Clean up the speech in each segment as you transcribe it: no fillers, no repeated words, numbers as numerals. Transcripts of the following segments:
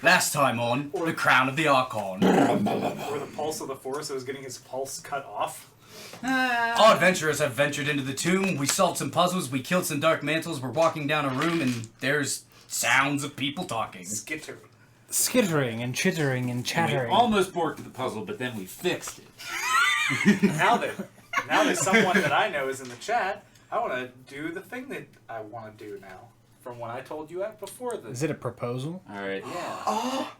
Last time on the Crown of the Archon. Or the pulse of the Force that was getting his pulse cut off. All adventurers have ventured into the tomb. We solved some puzzles. We killed some dark mantles. We're walking down a room, and there's sounds of people talking. Skittering and chittering and chattering. We almost borked the puzzle, but then we fixed it. Now that someone that I know is in the chat, I want to do the thing that I want to do now. From what I told you before this. Is it a proposal? All right. Yeah. Oh,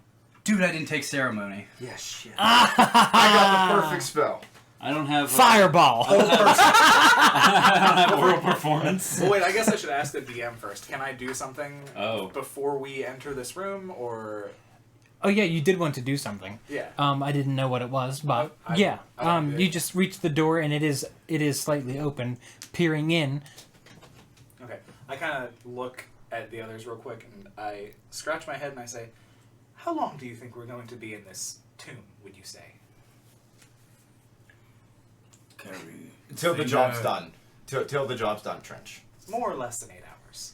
dude, I didn't take ceremony. Yeah, shit. I got the perfect spell. I don't have... Fireball! I don't have oral performance. Well, wait, I guess I should ask the DM first. Can I do something before we enter this room, or... Oh, yeah, you did want to do something. Yeah. I didn't know what it was, but you just reach the door, and it is slightly open, peering in. Okay. I kind of look at the others real quick, and I scratch my head, and I say, how long do you think we're going to be in this tomb, would you say? Till the job's done. Till the job's done, Trench. More or less than 8 hours.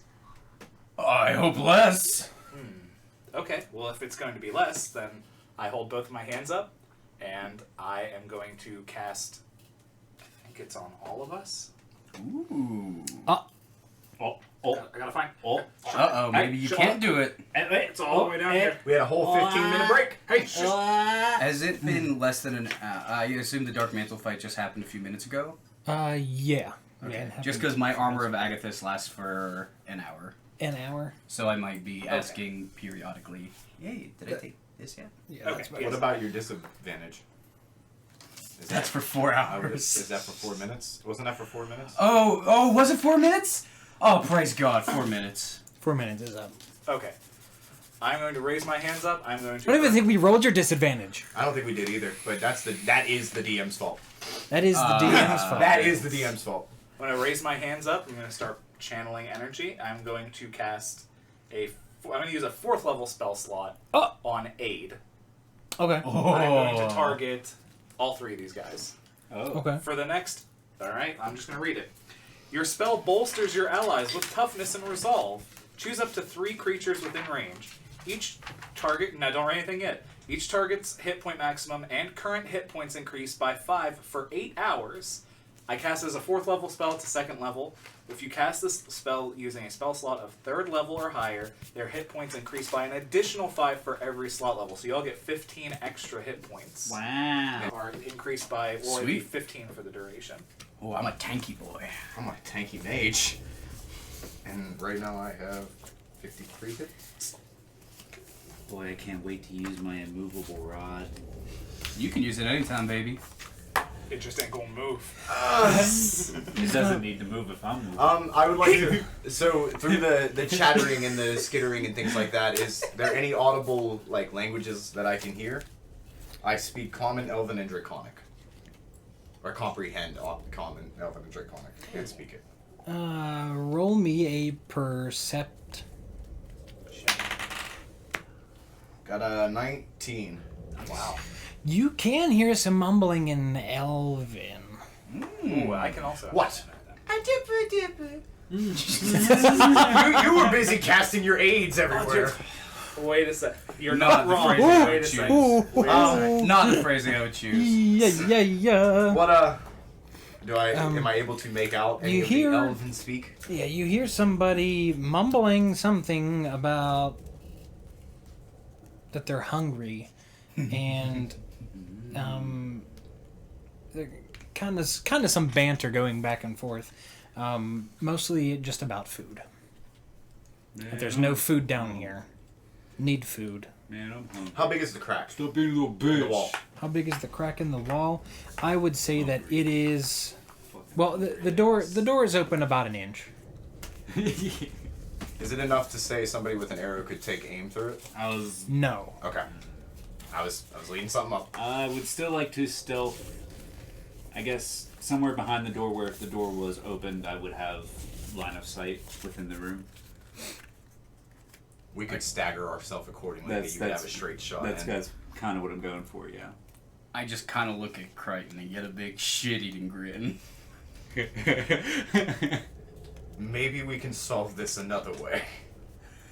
I hope less. Okay, well, if it's going to be less, then I hold both my hands up, and I am going to cast... I think it's on all of us. Ooh. I gotta find... Uh-oh, maybe you can't do it. Wait, it's all the way down here. We had a whole 15-minute break. Hey, Has it been less than an hour? I assume the Dark Mantle fight just happened a few minutes ago? Yeah. Okay. Yeah, Just because my Armor of Agathis lasts for an hour. An hour? So I might be asking periodically, hey, did I take this yet? Yeah, Okay. What about your disadvantage? That's for 4 hours. Is that for 4 minutes? Wasn't that for 4 minutes? Oh, was it 4 minutes? Oh, praise God, 4 minutes. 4 minutes is up. Okay. I'm going to raise my hands up. I'm going to... I don't even think we rolled your disadvantage. I don't think we did either, but that is the DM's fault. That is the DM's fault. That is the DM's fault. When I raise my hands up, I'm going to start channeling energy. I'm going to cast I'm going to use a 4th level spell slot on Aid. Okay. I'm going to target all 3 of these guys. Okay. For the next... Alright, I'm just going to read it. Your spell bolsters your allies with toughness and resolve. Choose up to 3 creatures within range. Each target... No, don't write anything yet. Each target's hit point maximum and current hit points increase by 5 for 8 hours. I cast as a 4th level spell to 2nd level. If you cast this spell using a spell slot of 3rd level or higher, their hit points increase by an additional 5 for every slot level. So you all get 15 extra hit points. Wow. Or increased by 15 for the duration. Oh, I'm a tanky boy. I'm a tanky mage. And right now I have 53 hits. Boy, I can't wait to use my immovable rod. You can use it anytime, baby. It just ain't gonna move. It doesn't need to move if I'm moving. I would like to... So, through the chattering and the skittering and things like that, is there any audible, languages that I can hear? I speak Common, Elven, and Draconic. Or comprehend Common, Elven, and Draconic. Can't speak it. Roll me a percept. Got a 19. Wow. You can hear some mumbling in Elven. Ooh, I can also... What? You were busy casting your aids everywhere. Wait a sec. You're Not not the wrong. phrasing I would Wait a choose. second. Not the phrasing I would choose. Yeah. What, am I able to make out any of the Elven speak? Yeah, you hear somebody mumbling something about that they're hungry, and there kind of some banter going back and forth, mostly just about food. That there's no food down here. Need food. Man, I'm hungry. How big is the crack? Stop being a little bitch. The wall. How big is the crack in the wall? I would say that it is. Well, the door is open about an inch. Is it enough to say somebody with an arrow could take aim through it? No. Okay. I was leading something up. I would still like to stealth. I guess somewhere behind the door, where if the door was opened, I would have line of sight within the room. We could stagger ourselves accordingly. You could have a straight shot. That's kind of what I'm going for, yeah. I just kind of look at Crichton and get a big shit-eating grin. Maybe we can solve this another way.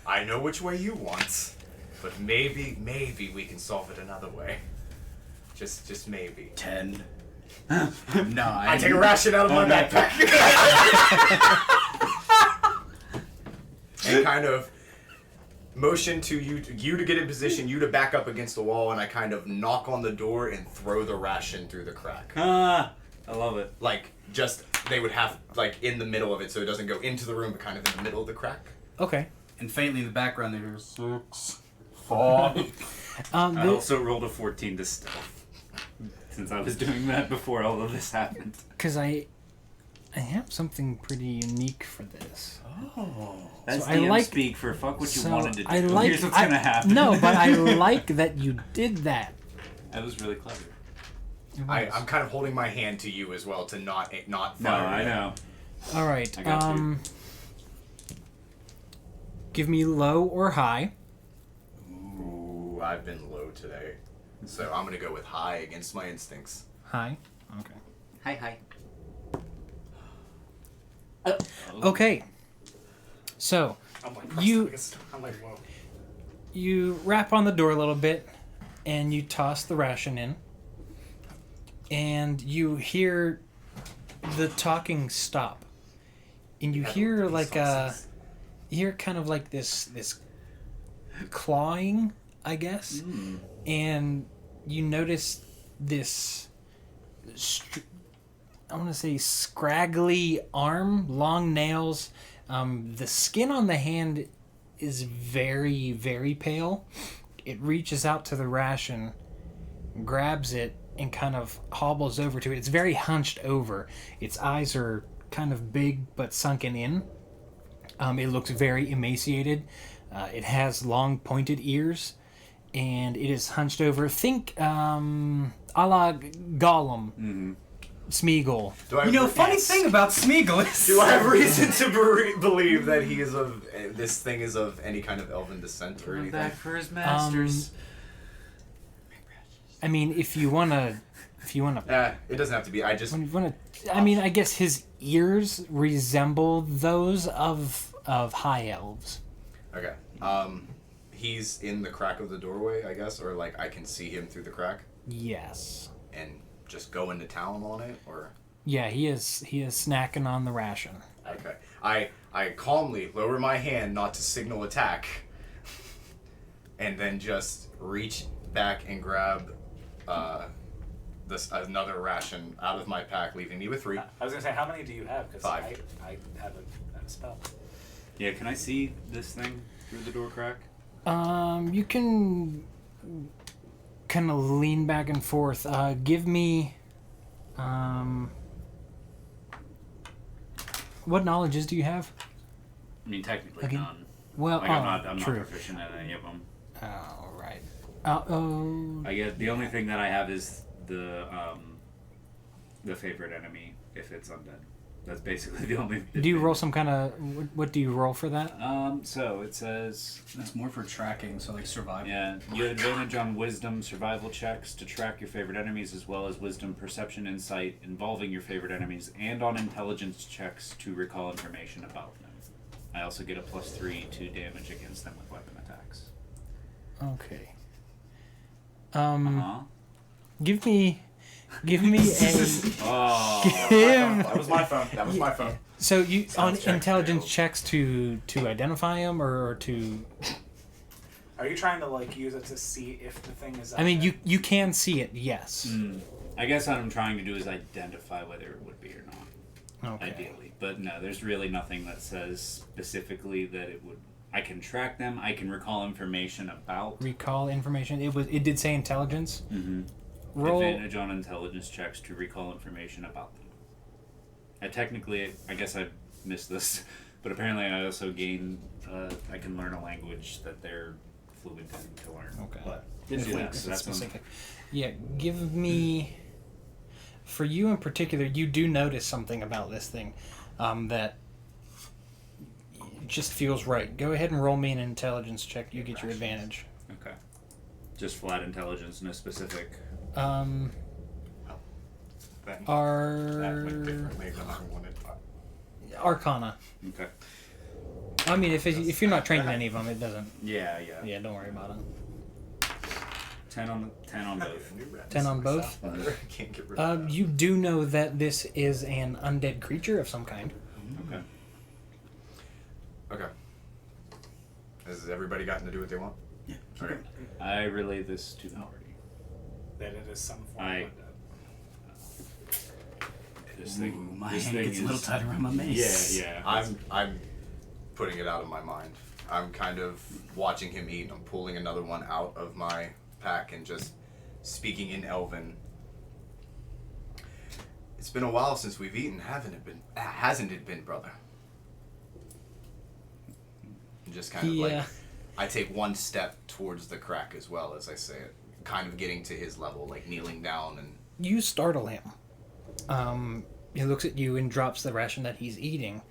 I know which way you want. But maybe we can solve it another way. Just maybe. 10, 9. I take a ration out of my backpack. And kind of motion to you to get in position, you to back up against the wall, and I kind of knock on the door and throw the ration through the crack. Ah, I love it. Like, just, they would have, like, in the middle of it, so it doesn't go into the room, but kind of in the middle of the crack. Okay. And faintly in the background, there's 6, 5. I also rolled a 14 to stealth. Since I was doing that before all of this happened. Because I have something pretty unique for this. Oh. That's So DM speak for fuck what you wanted to do. Here's what's gonna happen. No, but I like that you did that. That was really clever. I'm kind of holding my hand to you as well to not fire. No, I know. All right. I got you. Give me low or high. Ooh, I've been low today. So I'm going to go with high against my instincts. High. Okay. Hi. Okay. So I'm like, I'm like, whoa. you rap on the door a little bit, and you toss the ration in, and you hear the talking stop, and you hear like you hear kind of like this clawing, I guess, and you notice this. I want to say scraggly arm, long nails. The skin on the hand is very, very pale. It reaches out to the ration, grabs it, and kind of hobbles over to it. It's very hunched over. Its eyes are kind of big but sunken in. It looks very emaciated. It has long pointed ears, and it is hunched over. Think a la Gollum. Smeagol. Funny thing about Smeagol is... Do I have reason to believe that he is this thing is of any kind of elven descent or anything? Back for his masters. I mean, if you wanna, it doesn't have to be. I mean, I guess his ears resemble those of high elves. Okay. He's in the crack of the doorway, I guess, or like I can see him through the crack. Yes. And just go into town on it, or? Yeah, he is snacking on the ration. Okay. I calmly lower my hand not to signal attack, and then just reach back and grab another ration out of my pack, leaving me with 3. I was gonna say, how many do you have? Because 5. I have a spell. Yeah, can I see this thing through the door crack? You can kind of lean back and forth. Give me, what knowledges do you have? I mean, technically Okay. none. Well, Like, I'm not true. proficient at any of them. All right. I guess the only thing that I have is the favorite enemy if it's undead. That's basically the only. Do you roll some kind of? What do you roll for that? So it says. It's more for tracking, so like survival. Yeah, you have advantage on wisdom survival checks to track your favorite enemies, as well as wisdom perception insight involving your favorite enemies, and on intelligence checks to recall information about them. I also get a +3 to damage against them with weapon attacks. Okay. Give me a. Oh. That was my phone. So you on Sounds check intelligence failed. checks to identify him or to. Are you trying to like use it to see if the thing is? I mean, you can see it. Yes. I guess what I'm trying to do is identify whether it would be or not. Okay. Ideally, but no, there's really nothing that says specifically that it would. I can track them. I can recall information about. Recall information. It did say intelligence. Mm-hmm. Roll. Advantage on intelligence checks to recall information about them. I guess I missed this, but apparently I also gain. I can learn a language that they're fluent in to learn. Okay. But didn't do that. If So it's that's specific. Yeah. Give me. For you in particular, you do notice something about this thing, that. It just feels right. Go ahead and roll me an intelligence check. You get your advantage. Okay. Just flat intelligence, no specific. That went differently than I wanted. Arcana. Okay. I mean, if you're not trained in any of them, it doesn't. Yeah. Yeah, don't worry about it. 10 on both. 10 on both? Can't get rid of that. You do know that this is an undead creature of some kind. Okay. Okay. Has everybody gotten to do what they want? Yeah. Okay. I relay this to the party. That it is some form I- of undead. This Ooh, thing, my this hand thing gets a little is- tight around my mace. Yeah. I'm putting it out of my mind. I'm kind of watching him eat. I'm pulling another one out of my pack and just speaking in Elven. It's been a while since we've eaten, hasn't it been, brother? And just kind of like, I take one step towards the crack as well as I say it, kind of getting to his level, like kneeling down and. You startle him. He looks at you and drops the ration that he's eating,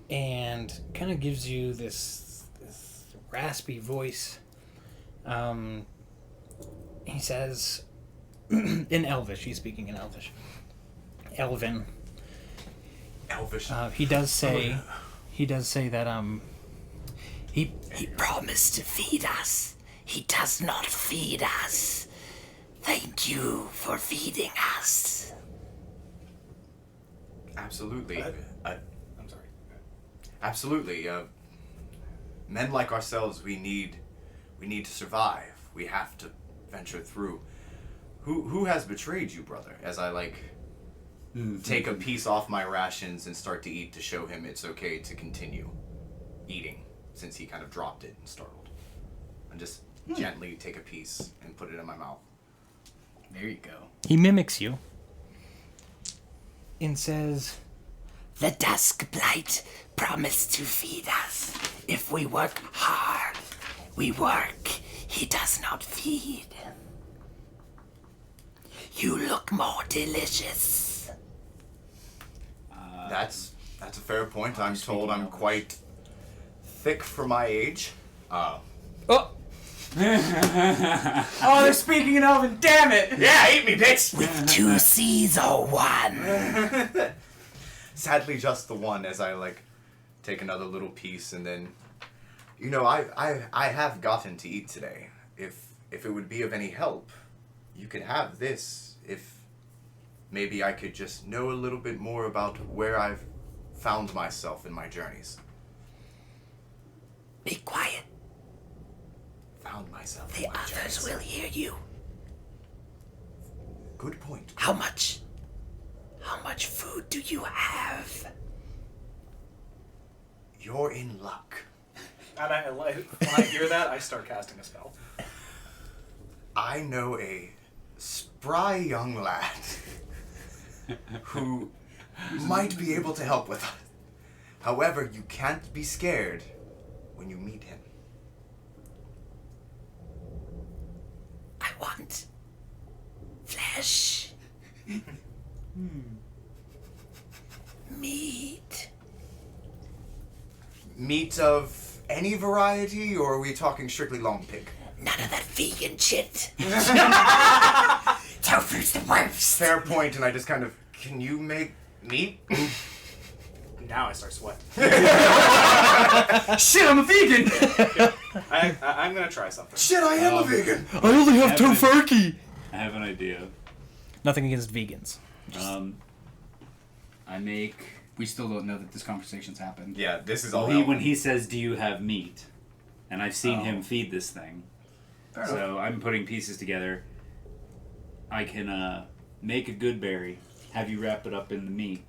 and kind of gives you this raspy voice. He says, in Elvish, he's speaking in Elvish. Elven. Elvish. He does say that he promised to feed us. He does not feed us. Thank you for feeding us. Absolutely. I'm sorry. Absolutely. Men like ourselves, we need to survive. We have to venture through. Who has betrayed you, brother? As I take a piece off my rations and start to eat to show him it's okay to continue eating, since he kind of dropped it and startled. And just gently take a piece and put it in my mouth. There you go. He mimics you and says, "The Dusk Blight promised to feed us. If we work hard, we work. He does not feed. You look more delicious." That's a fair point. I'm told I'm quite thick for my age. Oh, Oh, they're speaking in Elven. Damn it! Yeah, eat me, bitch! with 2 C's or 1. Sadly, just the one. As I take another little piece, and then, I have gotten to eat today. If it would be of any help, you could have this. If maybe I could just know a little bit more about where I've found myself in my journeys. Be quiet. Found myself in The my others journeys. will hear you. Good point. How much food do you have? You're in luck. And when I hear that, I start casting a spell. I know a spry young lad who might be able to help with us. However, you can't be scared when you meet him. I want flesh. Meat. Meat of any variety, or are we talking strictly long pig? None of that vegan shit. Tofu's the worst. Fair point, and I just kind of, can you make meat? Now I start sweating. Shit, I'm a vegan! I'm gonna try something. Shit, I am a vegan! I only have Evan. tofurkey. I have an idea. Nothing against vegans. I make. We still don't know that this conversation's happened. Yeah, this is all When he says, "Do you have meat?" and I've seen him feed this thing, Fair so enough. I'm putting pieces together. I can make a good berry, have you wrap it up in the meat,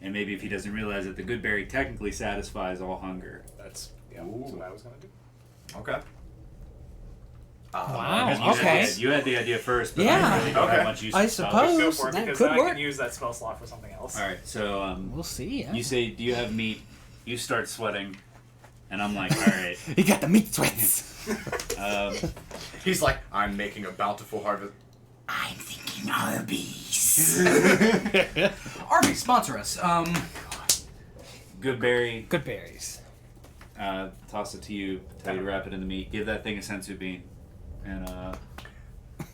and maybe if he doesn't realize it, the good berry technically satisfies all hunger. That's what I was gonna do. Okay. Wow. Because Okay. you had the idea first, but Yeah. I really don't Okay. have much use I for spells. suppose. Go for it, that because could then I work. can use that spell slot for something else. All right, so We'll see. Yeah. you say, "Do you have meat?" You start sweating, and I'm like, "All right." You got the meat sweats. He's like, I'm making a bountiful harvest. I'm thinking Arby's. Arby, sponsor us. Good berry. Good berries. Toss it to you. Tell you to wrap it in the meat. Give that thing a sensu bean, and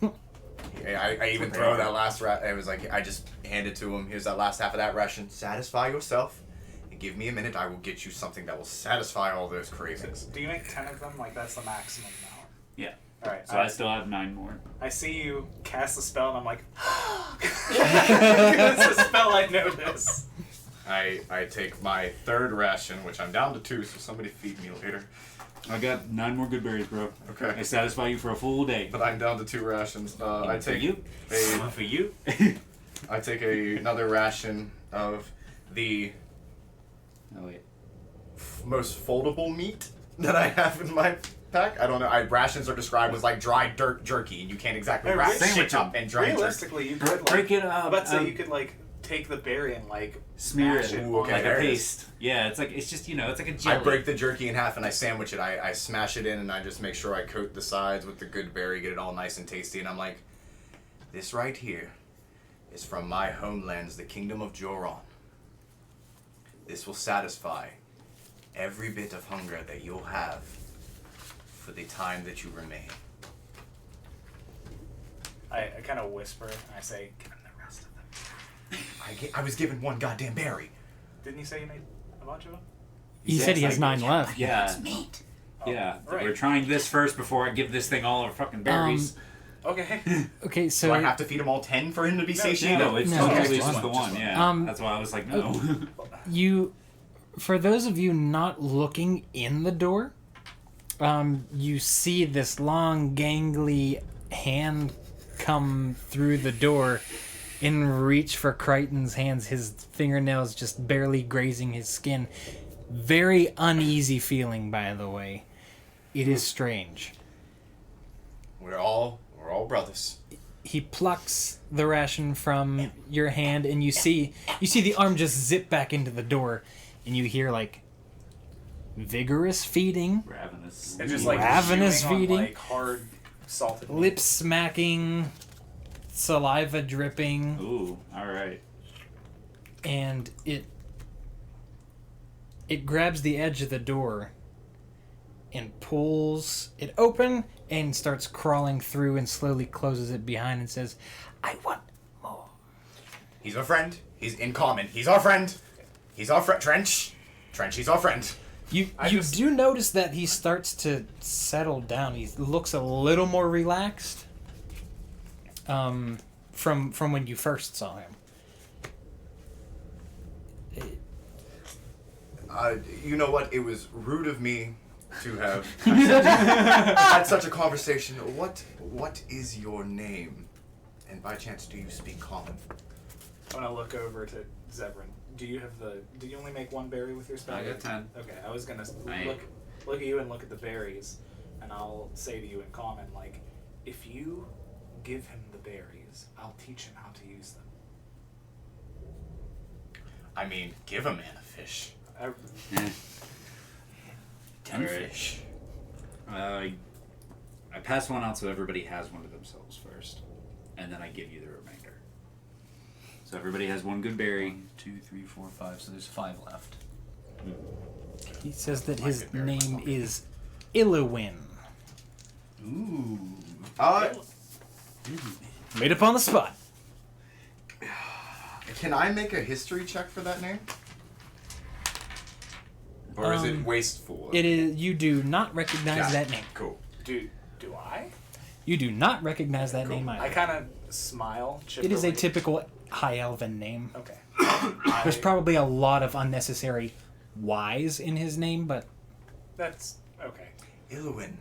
I even throw that last it was like, I just hand it to him. Here's that last half of that ration. Satisfy yourself. And give me a minute. I will get you something that will satisfy all those cravings. Do you make 10 of them? Like, that's the maximum amount. yeah. All right. So I still have 9 more. I see you cast the spell, and I'm like, it's a spell I notice. I take my 3rd ration, which I'm down to 2, so somebody feed me later. I got 9 more good berries, bro. Okay. I satisfy you for a full day. But I'm down to 2 rations. I For take you. a For you. I take another ration of the Oh wait. most foldable meat that I have in my pack. I don't know. Rations are described as like dry dirt jerky, and you can't exactly wrap Sandwich shit up and dry jerky. Realistically, you could like, Break it up. But so you could like take the berry and like Smear smash it it Ooh, on okay, like there. a there it is. paste. Yeah, it's just it's like a I jelly. break the jerky in half and I sandwich it. I smash it in and I just make sure I coat the sides with the good berry, get it all nice and tasty. And I'm like, this right here is from my homelands, the kingdom of Joron. This will satisfy every bit of hunger that you'll have for the time that you remain. I kind of whisper and I say, "Give him the rest of them." I was given 1 goddamn berry. Didn't you say you made a bunch of them? He said he has 9 left. Yeah. meat. Yeah. right. We're trying this first before I give this thing all our fucking berries. Okay. Okay, Do so I have to feed him all 10 for him to be satiated? No, it's No, totally just just the one. one. Yeah. Um, That's why I was like, no. you, for those of you not looking in the door, you see this long, gangly hand come through the door and reach for Crichton's hands, his fingernails just barely grazing his skin. Very uneasy feeling, by the way. It is strange. We're all brothers. He plucks the ration from your hand, and you see the arm just zip back into the door, and you hear like vigorous feeding, Ravenous. And just like Ravenous chewing on, feeding. like hard salted meat. lips smacking, saliva dripping, Ooh, alright. and it grabs the edge of the door and pulls it open and starts crawling through and slowly closes it behind and says, "I want more." He's our friend. He's in common. He's our friend. He's our friend. Trench, he's our friend. You do notice that he starts to settle down. He looks a little more relaxed from when you first saw him. You know what? It was rude of me to have had such a conversation. What is your name? And by chance, do you speak common? I'm gonna look over to Zevran. Do you only make 1 berry with your spell? I got 10. Okay, I was gonna I- look at you and look at the berries, and I'll say to you in common, like, if you give him the berries, I'll teach him how to use them. I mean, give a man a fish. 10 Alright. fish. I pass one out so everybody has one to themselves first. And then I give you the remainder. So everybody has 1 good berry. 1, 2, 3, 4, 5. So there's 5 left. He says that his name is Illowin. Ooh. Made up on the spot. Can I make a history check for that name? Or is it wasteful? It is. You do not recognize Got it. that name. Cool. Do I? You do not recognize that name I either. kind of smile. It is a chipperly. typical High Elven name. Okay. There's probably a lot of unnecessary Y's in his name, but That's okay. Illowin.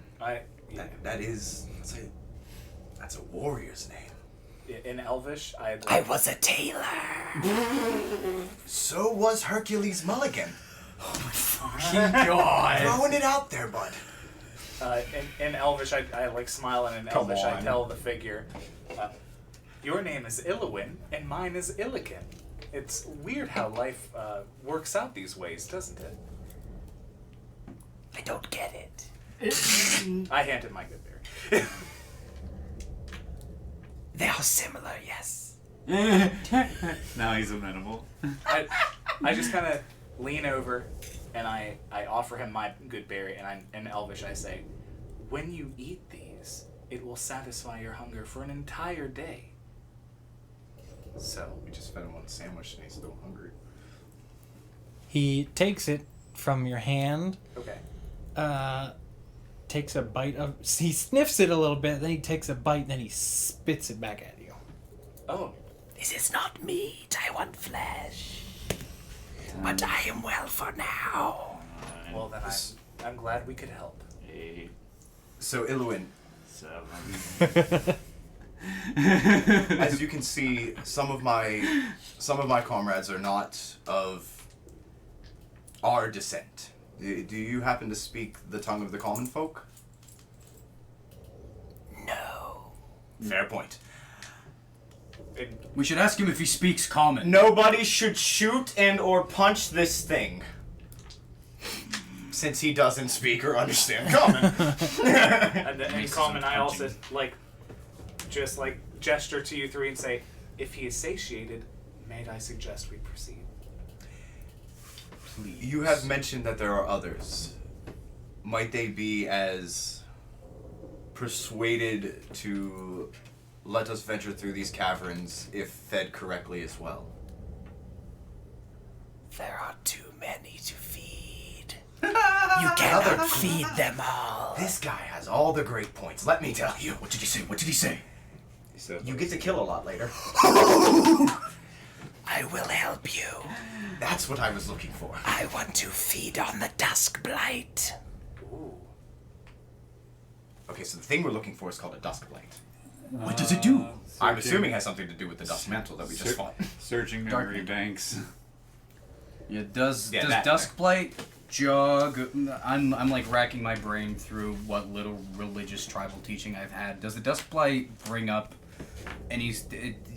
That's a warrior's name. In Elvish, I was a tailor. So was Hercules Mulligan. God. Throwing it out there, bud. in Elvish, I like smile, and in Come Elvish, I on. tell the figure, your name is Illowin, and mine is Illikin. It's weird how life works out these ways, doesn't it? I don't get it. I hand him my good berry. They are similar, yes. Now he's amenable. I just kind of lean over, and I offer him my good berry, and in Elvish I say, when you eat these, it will satisfy your hunger for an entire day. So, We just fed him one sandwich and he's still hungry. He takes it from your hand, okay. takes a bite of. He sniffs it a little bit, then he takes a bite, then he spits it back at you. Oh, This is not meat. I want flesh. But I am well for now. well then I'm glad we could help. 8, So Iluin, 7. as you can see, some of my comrades are not of our descent. Do you happen to speak the tongue of the common folk? No. Fair point. We should ask him if he speaks common. Nobody should shoot and or punch this thing. Since he doesn't speak or understand common. And then in Maces common, and I also punching. just gesture to you three and say, if he is satiated, may I suggest we proceed? Please. You have mentioned that there are others. Might they be as persuaded to let us venture through these caverns if fed correctly as well? There are too many to feed. You cannot feed them all. This guy has all the great points, let me tell you. What did he say? What did he say? He said, You get to kill a lot later. I will help you. That's what I was looking for. I want to feed on the dusk blight. Ooh. Okay, so the thing we're looking for is called a dusk blight. What does it do? I'm assuming it has something to do with the dust mantle that we just fought. Searching Dark memory mantle. banks. Yeah, does Yeah, that Duskblight jog? I'm like racking my brain through what little religious tribal teaching I've had. Does the Duskblight bring up any?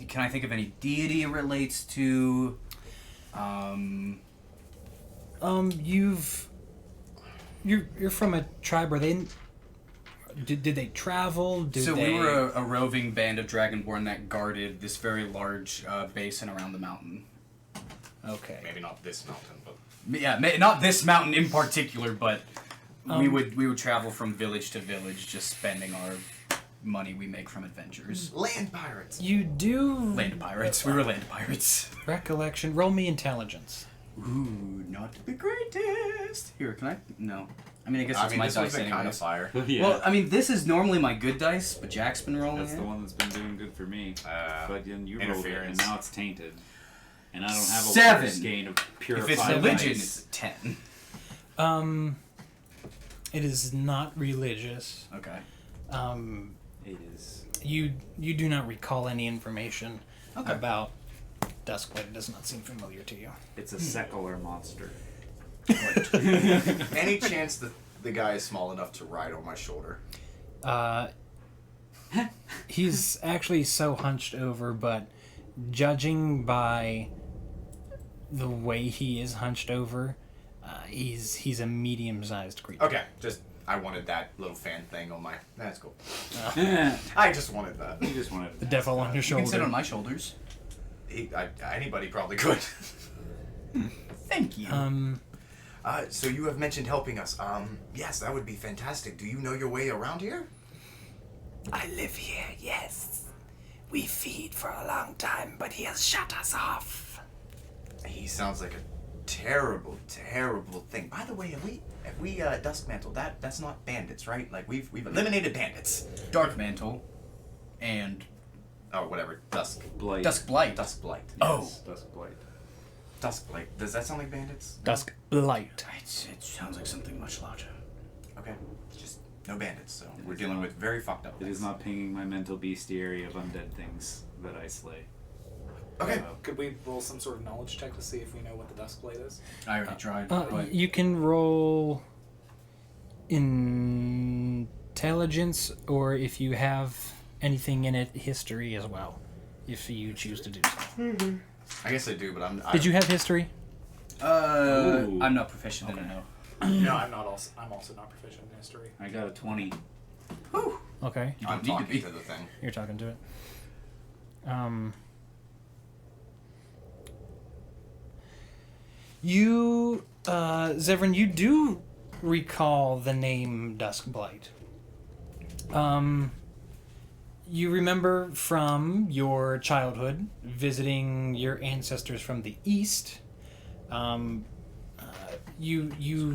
Can I think of any deity it relates to? You're from a tribe. Are they? Did they travel? So we were a roving band of Dragonborn that guarded this very large basin around the mountain. Okay. Maybe not this mountain, but Yeah, not this mountain in particular, but we would travel from village to village, just spending our money we make from adventures. land pirates. You do Land pirates. We were land pirates. recollection. Roll me intelligence. Ooh, not the greatest. Here, can I? No. I mean, I guess it's my this dice one's been kind anyways. of fire. Yeah. Well, I mean, this is normally my good dice, but Jack's been rolling That's it. the one that's been doing good for me. But then you rolled it, and interference. now it's tainted. And I don't have a 7. worse gain of If purified it's religion, ice. it's a 10. It is not religious. Okay. It is. You do not recall any information Okay. about Duskblight. It does not seem familiar to you. It's a secular monster. Any chance that the guy is small enough to ride on my shoulder? He's actually so hunched over, but judging by the way he is hunched over, he's a medium-sized creature. Okay, I wanted that little fan thing on my. That's cool. You I just wanted that. just wanted The devil on your You can sit shoulder. on my shoulders. Anybody probably could. Thank you. So you have mentioned helping us. Yes, that would be fantastic. Do you know your way around here? I live here, yes. We feed for a long time, but he has shut us off. He sounds like a terrible, terrible thing. By the way, have we dusk mantle? That's not bandits, right? Like we've eliminated bandits. Dark Mantle and Oh, whatever. Dusk. Blight. Duskblight. Dusk blight. Oh. Dusk blight. Dusk blight. Does that sound like bandits? Duskblight. It sounds like something much larger. Okay. Just no bandits. So we're dealing with very fucked up It things. is not pinging my mental bestiary of undead things that I slay. Okay. Could we roll some sort of knowledge check to see if we know what the Duskblight is? I already tried. but You can roll intelligence, or if you have anything in it, history as well, if you choose to do so. I guess I do, but Did you have history? Ooh. I'm not proficient in it. No. No, I'm also not proficient in history. I got a 20. Okay, You I'm don't need to talking be. to the thing. you're talking to it. You, Zevran, you do recall the name Duskblight. You remember from your childhood visiting your ancestors from the east. You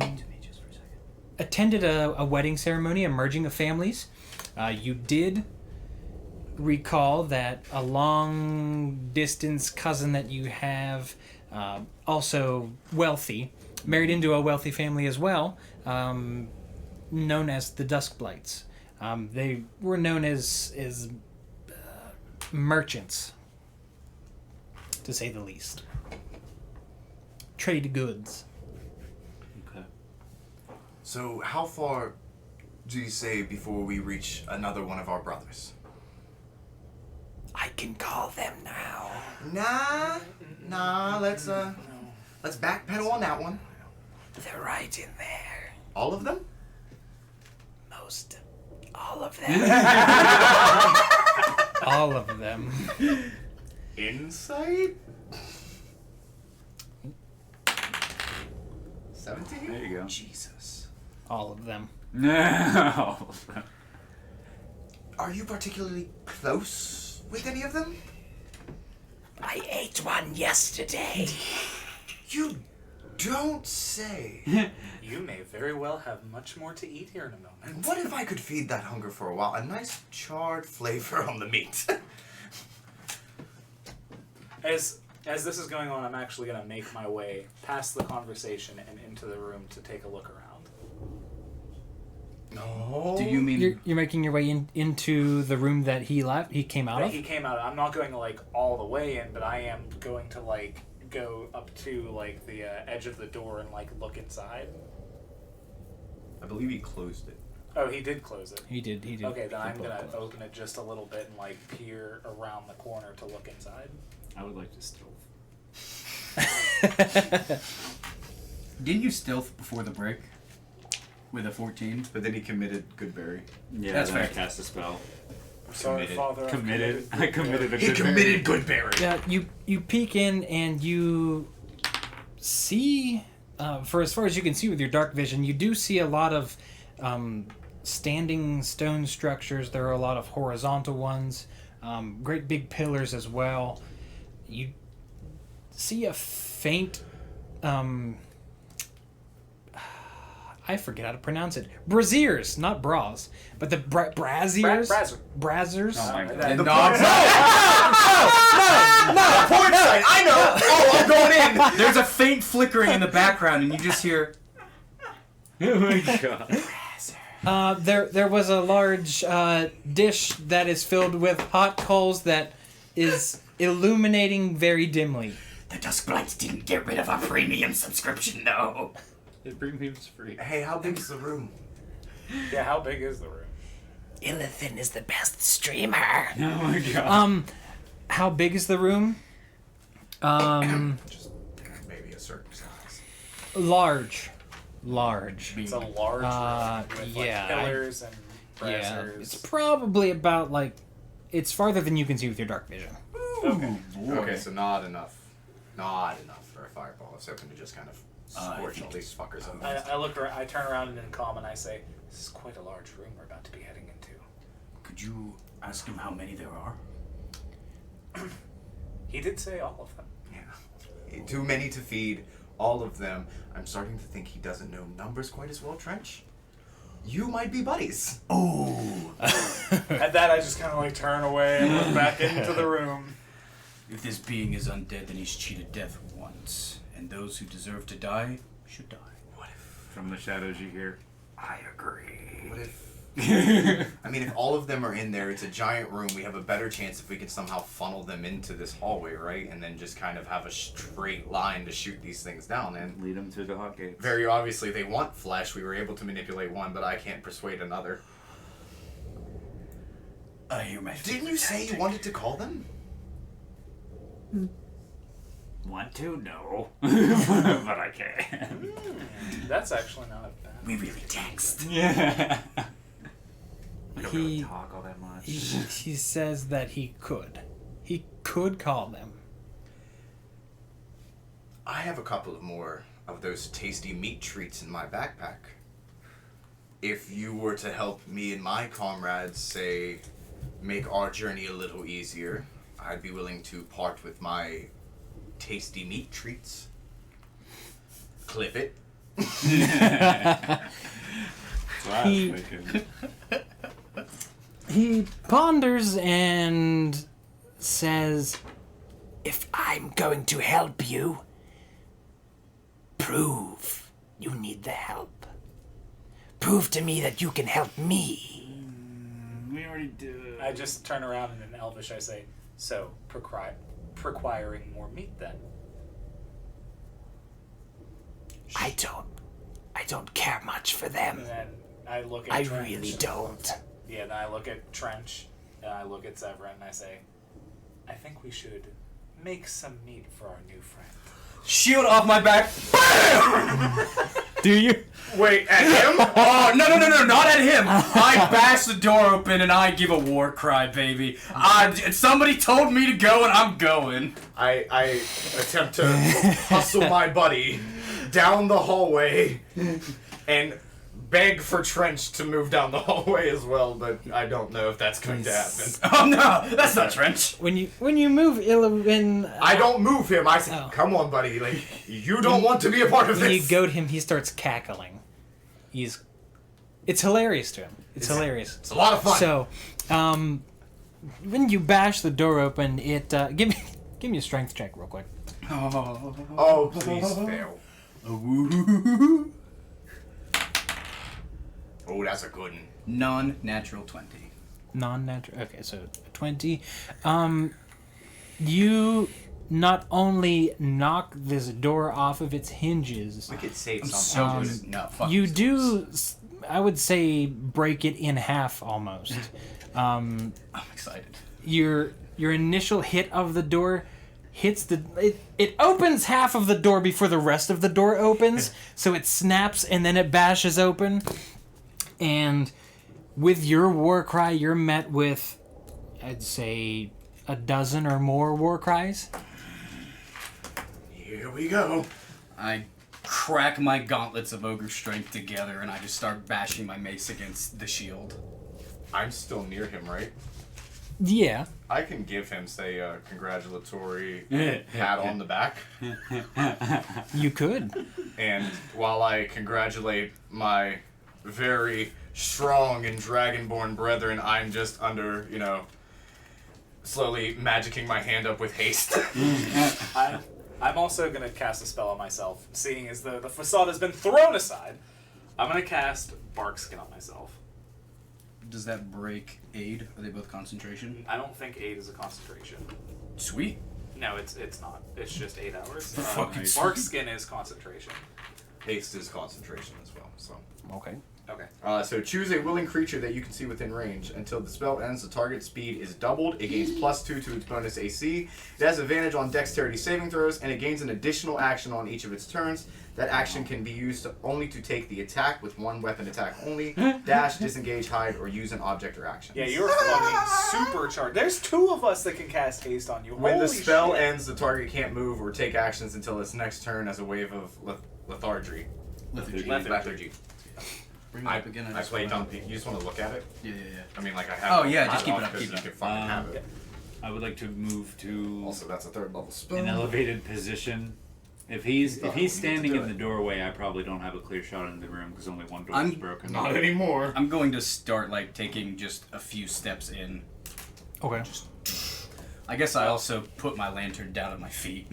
attended a wedding ceremony, a merging of families. You did recall that a long distance cousin that you have, also wealthy, married into a wealthy family as well, known as the Duskblights. They were known as merchants, to say the least. Trade goods. Okay. So, how far do you say before we reach another one of our brothers? I can call them now. Nah. Let's backpedal on that one. They're right in there. All of them? Most. All of them. All of them. Insight? 17? There you go. Jesus. All of them. No. Are you particularly close with any of them? I ate one yesterday. You don't say. You may very well have much more to eat here in a moment. What if I could feed that hunger for a while? A nice charred flavor on the meat. As this is going on, I'm actually going to make my way past the conversation and into the room to take a look around. No. Do you mean You're making your way into the room that he left. He came out But of. he came out. I'm not going like all the way in, but I am going to like go up to like the edge of the door and like look inside. I believe he closed it. Oh, he did close it. He did. Okay, then I'm both gonna closed. open it just a little bit and like peer around the corner to look inside. I would like to stealth. Didn't you stealth before the break? With a 14? But then he committed Goodberry. Yeah, That's then I fair. cast a spell. I'm sorry, Committed. Father. I've Committed. I committed a He good committed Goodberry. Yeah, you peek in and you see, for as far as you can see with your dark vision, you do see a lot of standing stone structures. There are a lot of horizontal ones, great big pillars as well. You see a faint, I forget how to pronounce it. Braziers, not bras, but the braziers. Brazzers. Oh my god. And The not- porn site! I know! Oh, I'm going in! There's a faint flickering in the background, and you just hear. Oh my god. There was a large dish that is filled with hot coals that is illuminating very dimly. The Duskblights didn't get rid of our premium subscription, though. It premium's free. Hey, how big is the room? Yeah, how big is the room? Illithin is the best streamer. Oh my god. How big is the room? Just maybe a certain size. Large. It's a large room with yeah, like pillars and Yeah, braziers. it's probably about like, it's farther than you can see with your dark vision. Okay. Okay, so not enough. Not enough for a fireball. I was hoping to just kind of scorch all these fuckers up. I look around, I turn around and in calm and I say, "This is quite a large room we're about to be heading into." Could you ask him how many there are? He did say all of them. Yeah. Too many to feed all of them. I'm starting to think he doesn't know numbers quite as well, Trench. You might be buddies. Oh! At that, I just kind of like turn away and look back into the room. If this being is undead, then he's cheated death once. And those who deserve to die should die. What if... From the shadows you hear. I agree. What if... I mean, if all of them are in there, it's a giant room. We have a better chance if we can somehow funnel them into this hallway, right? And then just kind of have a straight line to shoot these things down. And Lead them to the hot gates. very obviously, they want flesh. We were able to manipulate one, but I can't persuade another. I hear my favorite Didn't you say you tactic. wanted to call them? Want to? No. But I can. That's actually not a bad. We really text. Yeah. I don't really He- talk all that much. He says that he could. He could call them. I have a couple of more of those tasty meat treats in my backpack. If you were to help me and my comrades, say, make our journey a little easier, I'd be willing to part with my tasty meat treats. Clip it, That's what I He- was thinking. He ponders and says, "If I'm going to help you, prove you need the help. Prove to me that you can help me." We already did. I just turn around and in Elvish I say, "So, procuring more meat then." I don't care much for them. And then I look at I Trench. really don't. Yeah, then I look at Trench, and I look at Severin, and I say, "I think we should make some meat for our new friend." Shield off my back. Do you? Wait, at him? Oh, no, not at him. I bash the door open and I give a war cry, baby. Somebody told me to go and I'm going. I attempt to hustle my buddy down the hallway and beg for Trench to move down the hallway as well, but I don't know if that's going to happen. Oh no, that's not Trench. When you move Illivan, I don't move him. I say, Oh. come on, buddy. Like, you don't want to be a part of when you this. goad him, he starts cackling. It's hilarious to him. It's hilarious. It's a lot of fun. So, when you bash the door open, it give me a strength check real quick. Oh, please fail. Oh, that's a good one. Non-natural 20. Non-natural. Okay, so 20. You not only knock this door off of its hinges, We could save I'm something. so no, fuck you these do, doors. I would say, break it in half almost. I'm excited. Your initial hit of the door hits it opens half of the door before the rest of the door opens, so it snaps and then it bashes open. And with your war cry, you're met with, I'd say, a dozen or more war cries. Here we go. I crack my gauntlets of ogre strength together and I just start bashing my mace against the shield. I'm still near him, right? Yeah. I can give him, say, a congratulatory pat on the back. You could. And while I congratulate my very strong and dragonborn brethren, I'm just under, slowly magicking my hand up with haste. I'm also going to cast a spell on myself, seeing as the facade has been thrown aside. I'm going to cast Bark Skin on myself. Does that break aid? Are they both concentration? I don't think 8 is a concentration. Sweet. No, it's not. It's just 8 hours. Fucking Bark Skin is concentration. Haste is concentration as well, so. Okay. Okay. So choose a willing creature that you can see within range. Until the spell ends, the target speed is doubled. It gains +2 to its bonus AC. It has advantage on dexterity saving throws, and it gains an additional action on each of its turns. That action can be used only to take the attack with one weapon attack only, dash, disengage, hide, or use an object or action. Yeah, you're fucking supercharged. There's 2 of us that can cast haste on you. When Holy the spell shit. ends, the target can't move or take actions until its next turn as a wave of lethargy. Lethargy. Bring it up again. I just played wanna- dumb. You just want to look at it? Yeah. I mean, like I have. Oh, yeah, my just keep it off up, 'cause keep it you up. can fucking have it. I would like to move to Also, that's a third level spell. an elevated position. If he's standing in the doorway, I probably don't have a clear shot in the room because only one door is broken. Not anymore. I'm going to start taking just a few steps in. Okay. I guess I also put my lantern down at my feet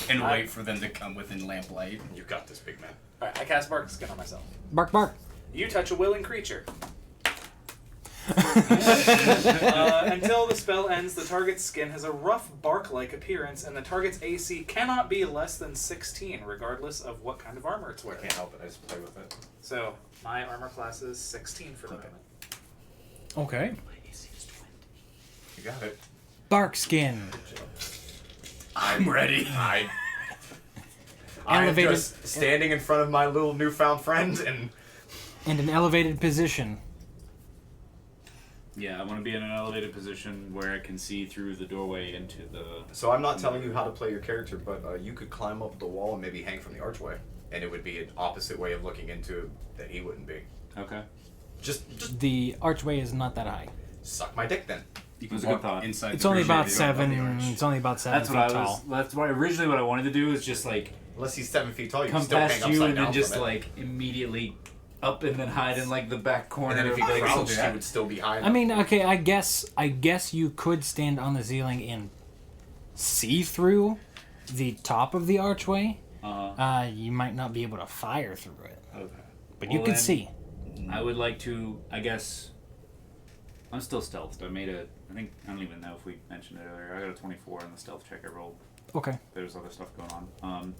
and wait for them to come within lamplight. You got this, big man. Alright, I cast Bark Skin on myself. Bark, bark. You touch a willing creature. Until the spell ends, the target's skin has a rough bark-like appearance, and the target's AC cannot be less than 16, regardless of what kind of armor it's I wearing. can't help it. I just play with it. So, my armor class is 16 for the moment. Okay. You got it. Bark skin. I'm ready. I'm Elevated- just standing in front of my little newfound friend and. And an elevated position. Yeah, I want to be in an elevated position where I can see through the doorway into the. So I'm not telling you how to play your character, but you could climb up the wall and maybe hang from the archway, and it would be an opposite way of looking into it that he wouldn't be. Okay. Just The archway is not that high. suck my dick then. You can That's a good walk thought. inside. It's the only room about if you don't know the 7. arch. It's only about 7 That's feet what I tall. was. That's what originally what I wanted to do is just Unless he's 7 feet tall, you come can still hang past upside you and down then just from it. like immediately up and then hide in like the back corner. And then if he of, like, crouched, that. he would still be high. I mean, okay, I guess you could stand on the ceiling and see through the top of the archway. You might not be able to fire through it, okay. but you Well, could then, see. I would like to. I guess I'm still stealthed. I think I don't even know if we mentioned it earlier. I got a 24 on the stealth check I rolled. Okay. There's other stuff going on.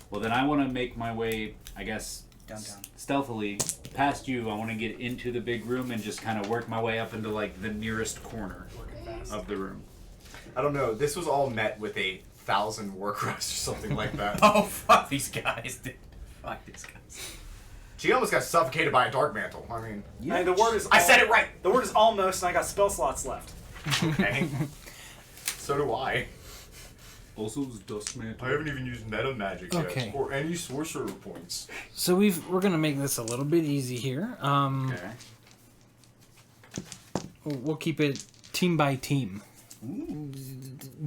Well, then I want to make my way. I guess Downtown. stealthily past you. I want to get into the big room and just kind of work my way up into like the nearest corner of the room. I don't know. This was all met with 1,000 work rests or something like that. Oh, fuck these guys, dude. Fuck these guys. She almost got suffocated by a dark mantle. I mean, And the word is. I said it right. The word is almost, and I got spell slots left. Okay. So do I. Also, dust mantle. I haven't even used meta magic Okay. yet, or any sorcerer points. So we're gonna make this a little bit easy here. Okay. We'll keep it team by team.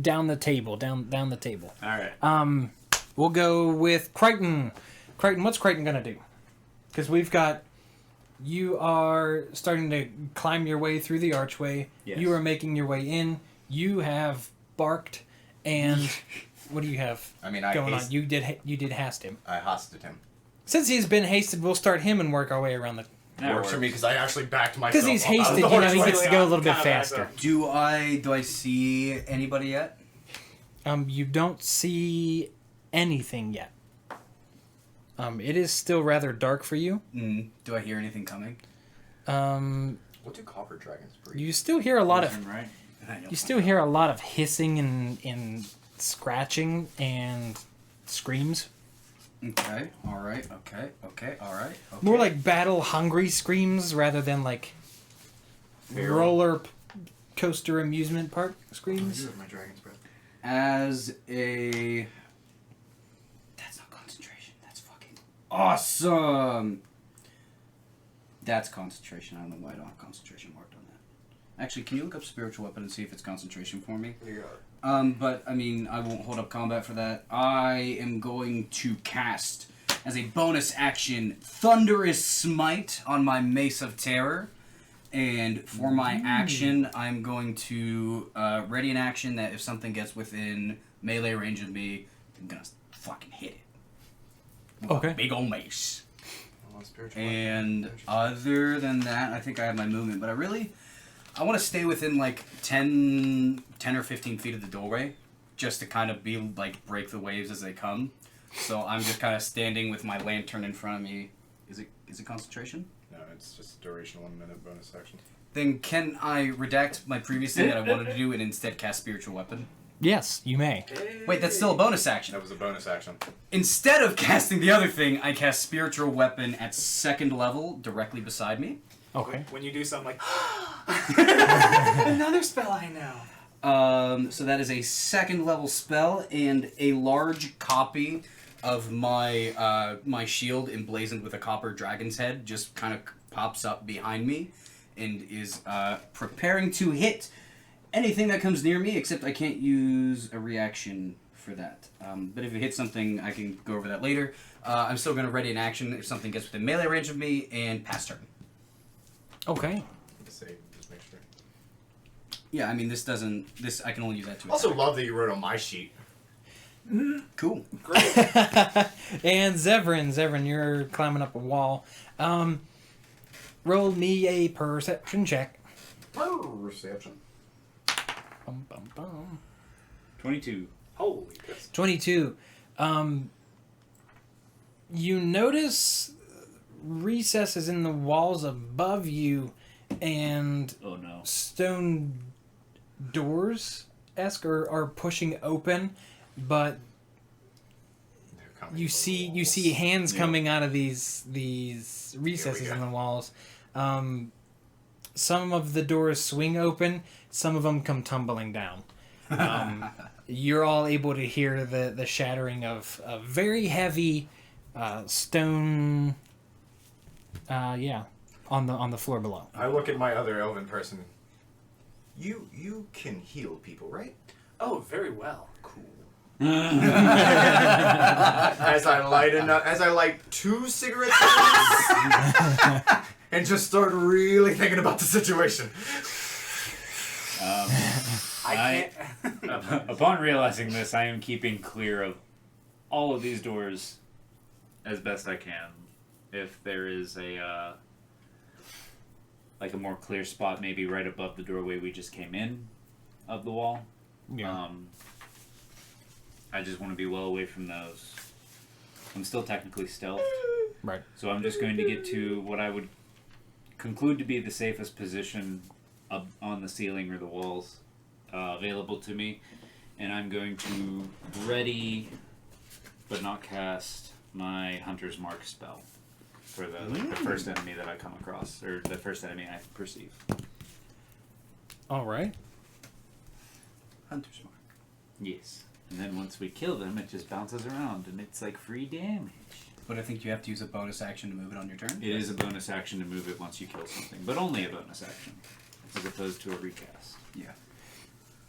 Down the table, down the table. All right. We'll go with Crichton. Crichton, what's Crichton gonna do? Because you are starting to climb your way through the archway. Yes. You are making your way in. You have barked, and what do you have I mean, I going on? haste- You did hast him. I hosted him. Since he's been hasted, we'll start him and work our way around the. That Works for me works. because I actually backed myself. Because he's up out of hasted, the you know, he archway. gets to go a little bit Kinda back faster. there. Do I see anybody yet? You don't see anything yet. It is still rather dark for you. Do I hear anything coming? What do copper dragons breed? You still hear a lot of Poison, right? you still hear a lot of hissing and scratching and screams. Okay. All right. Okay. Okay. All right. Okay. More like battle hungry screams rather than like Feral. roller coaster amusement park screams. My dragon's breath. as a. That's not concentration. That's fucking awesome. That's concentration. I don't know why I don't have concentration marked on that. Actually, can you look up spiritual weapon and see if it's concentration for me? Here you go. But I mean, I won't hold up combat for that. I am going to cast as a bonus action Thunderous Smite on my Mace of Terror. And for my action, I'm going to ready an action that if something gets within melee range of me, I'm gonna fucking hit it. With a Okay. big ol' mace. Oh, spiritual And weapon. other than that, I think I have my movement. But I want to stay within like 10 or 15 feet of the doorway, just to kind of be like break the waves as they come. So I'm just kind of standing with my lantern in front of me. Is it concentration? No, it's just duration 1 minute bonus action. Then can I redact my previous thing that I wanted to do and instead cast spiritual weapon? Yes, you may. Wait, that's still a bonus action. That was a bonus action. Instead of casting the other thing, I cast spiritual weapon at 2nd level directly beside me. Okay. When you do something like, another spell I know. So that is a 2nd level spell and a large copy of my my shield emblazoned with a copper dragon's head just kind of pops up behind me and is preparing to hit anything that comes near me, except I can't use a reaction for that. But if it hits something, I can go over that later. I'm still going to ready an action if something gets within melee range of me and pass turn. Okay. Just make sure. Yeah, I mean, this I can only use that to Also, attack. love that you wrote on my sheet. Cool. And Zevran, you're climbing up a wall. Roll me a perception check. Reception. Bum, bum, bum. 22. Holy piss. 22. You notice recesses in the walls above you and Oh no. stone doors are pushing open, but you see hands Yeah. coming out of these recesses go. in the walls. Some of the doors swing open, some of them come tumbling down. You're all able to hear the shattering of very heavy stone. On the floor below. I look at my other elven person. You can heal people, right? Oh, very well. Cool. as I light 2 cigarettes and just start really thinking about the situation. I can't. Upon realizing this, I am keeping clear of all of these doors as best I can. If there is a more clear spot, maybe right above the doorway we just came in of the wall. Yeah. I just want to be well away from those. I'm still technically stealth, Right. so I'm just going to get to what I would conclude to be the safest position up on the ceiling or the walls available to me, and I'm going to ready, but not cast, my Hunter's Mark spell for the first enemy that I come across, or the first enemy I perceive. All right. Hunter's Mark. Yes. And then once we kill them, it just bounces around, and it's like free damage. But I think you have to use a bonus action to move it on your turn. It is a bonus action to move it once you kill something, but only a bonus action, as opposed to a recast. Yeah.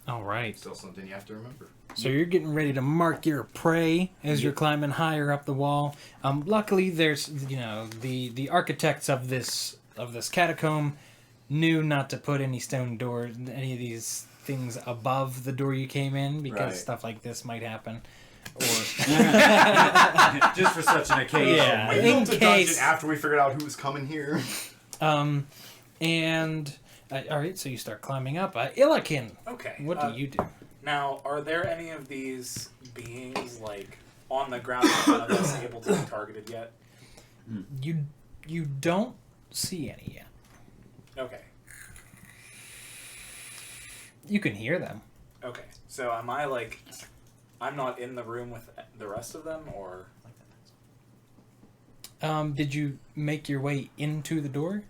All right. Still something you have to remember. So you're getting ready to mark your prey as you're climbing higher up the wall. Luckily, there's the architects of this catacomb knew not to put any stone doors, any of these things above the door you came in, because Right. stuff like this might happen. Or Just for such an occasion. Yeah. We In built a dungeon case- after we figured out who was coming here. and all right, so you start climbing up. Ilakin, Okay. what do you do? Now, are there any of these beings like on the ground in front of us able to be targeted yet? You don't see any yet. Okay. You can hear them. Okay. So am I like, I'm not in the room with the rest of them, or? Did you make your way into the door?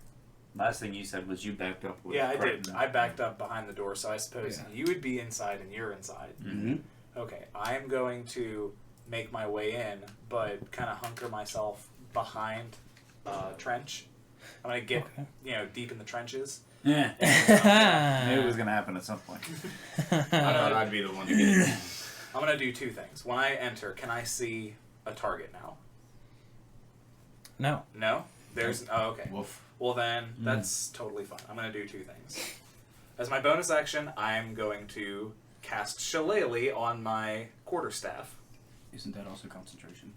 Last thing you said was you backed up with Yeah, I Crichton. did. I backed up behind the door, so I suppose Yeah. you would be inside and you're inside. Mm-hmm. Okay, I am going to make my way in, but kind of hunker myself behind trench. I'm gonna get deep in the trenches. Yeah. Knew it was going to happen at some point. I thought I'd be the one to get it. I'm gonna do 2 things. When I enter, can I see a target now? No. No? There's oh okay. Woof. Well then, that's totally fine. I'm gonna do 2 things. As my bonus action, I'm going to cast Shillelagh on my quarterstaff. Isn't that also concentration?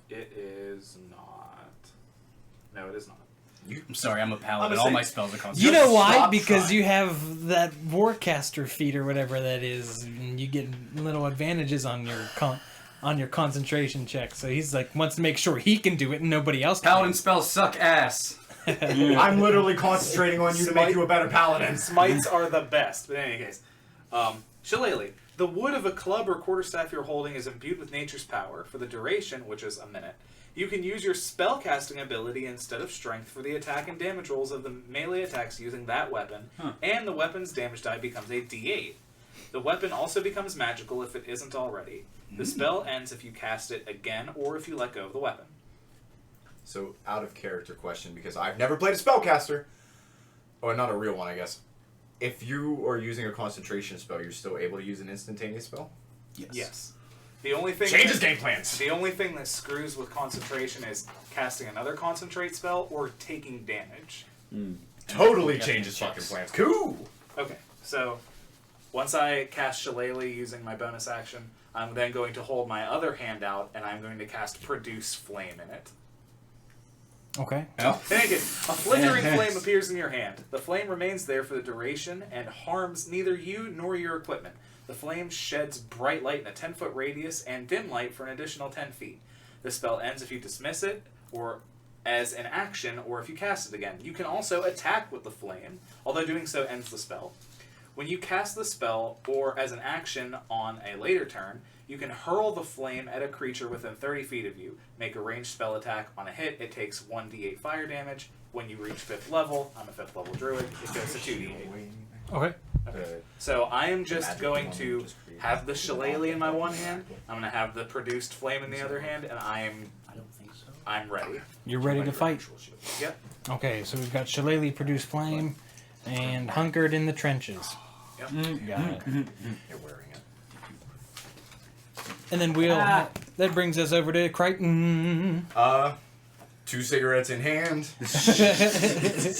It is not. No, it is not. I'm sorry, I'm a paladin. I'm All saying- my spells are You concentration. know why? stop Because trying. you have that Warcaster feat or whatever that is, and you get little advantages on your concentration check. So he's like wants to make sure he can do it and nobody else can. Paladin spells suck ass. I'm literally concentrating on you to make you a better paladin. Smites are the best. But in any case, Shillelagh. The wood of a club or quarterstaff you're holding is imbued with nature's power for the duration, which is a minute. You can use your spellcasting ability instead of strength for the attack and damage rolls of the melee attacks using that weapon, and the weapon's damage die becomes a d8. The weapon also becomes magical if it isn't already. The spell ends if you cast it again or if you let go of the weapon. So, out of character question, because I've never played a spellcaster, or not a real one, I guess. If you are using a concentration spell, you're still able to use an instantaneous spell? Yes. The only thing Changes game plans. The only thing that screws with concentration is casting another concentrate spell or taking damage. Totally Yeah, changes yeah, fucking checks. plans. Cool! Okay, so once I cast Shillelagh using my bonus action, I'm then going to hold my other hand out and I'm going to cast Produce Flame in it. Okay. Thank you. A flickering flame appears in your hand. The flame remains there for the duration and harms neither you nor your equipment. The flame sheds bright light in a 10-foot radius and dim light for an additional 10 feet. The spell ends if you dismiss it, or as an action, or if you cast it again. You can also attack with the flame, although doing so ends the spell. When you cast the spell, or as an action on a later turn, you can hurl the flame at a creature within 30 feet of you. Make a ranged spell attack. On a hit, it takes 1d8 fire damage. When you reach 5th level, I'm a 5th level druid, it goes to 2d8. Okay. So I am just going to have the Shillelagh in my one hand. I'm going to have the produced flame in the other hand, and I don't think so. I'm ready. You're ready to fight. Yep. Okay, so we've got Shillelagh Produce Flame and Hunkered in the Trenches. Yep. Got it. You're wearing it. And then that brings us over to Crichton. 2 cigarettes in hand.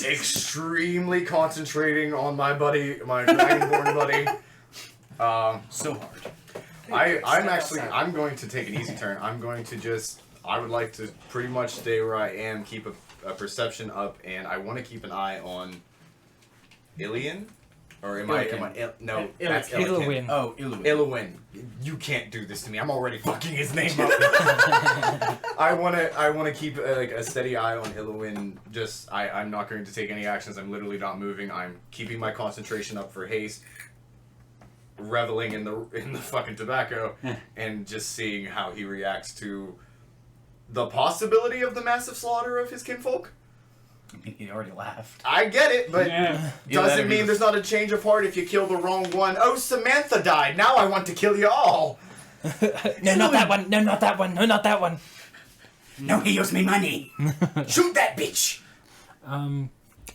Extremely concentrating on my buddy, my Dragonborn buddy. So hard. I'm going to take an easy turn. I'm going to I would like to pretty much stay where I am, keep a perception up, and I want to keep an eye on Ilian? Or am I no, that's Illiwin. Oh, Illiwin. Illiwin. You can't do this to me. I'm already fucking his name up. I wanna keep a steady eye on Illiwin. I'm not going to take any actions. I'm literally not moving. I'm keeping my concentration up for haste, reveling in the fucking tobacco, and just seeing how he reacts to the possibility of the massive slaughter of his kinfolk. I mean, he already laughed. I get it, but doesn't mean be there's not a change of heart if you kill the wrong one. Oh, Samantha died. Now I want to kill you all. No, not that one. No, not that one. No, not that one. No, he owes me money. Shoot that bitch.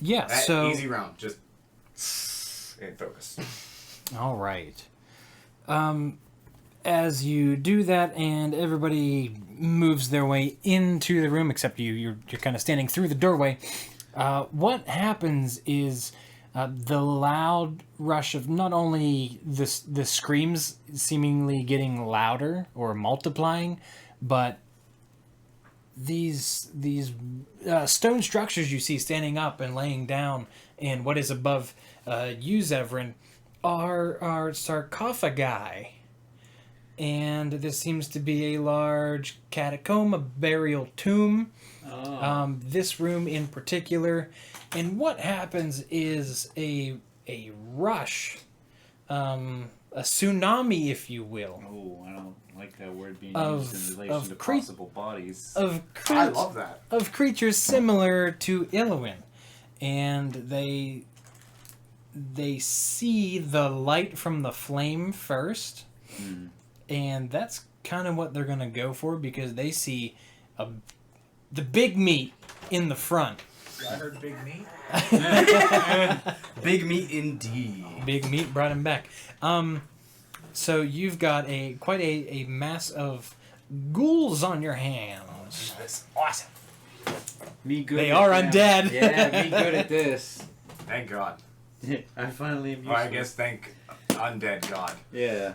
Yeah. So Easy round, just and focus. all right. As you do that, and everybody moves their way into the room, except you're kind of standing through the doorway. What happens is the loud rush of not only the screams seemingly getting louder or multiplying, but these stone structures you see standing up and laying down, and what is above you, Zevran, are sarcophagi. And this seems to be a large catacomb, a burial tomb. This room in particular. And what happens is a rush, a tsunami, if you will. Oh, I don't like that word being Of- used in relation of to cre- possible bodies. I love that. Of creatures similar to Illiwin. And they see the light from the flame first. And that's kind of what they're going to go for, because they see the big meat in the front. I heard big meat. Big meat indeed. Big meat brought him back. So you've got quite a mass of ghouls on your hands. That's awesome. Me good. They at are them. undead. Yeah, me good at this. Thank God. I finally am used Or I to guess thank undead God. it. Yeah.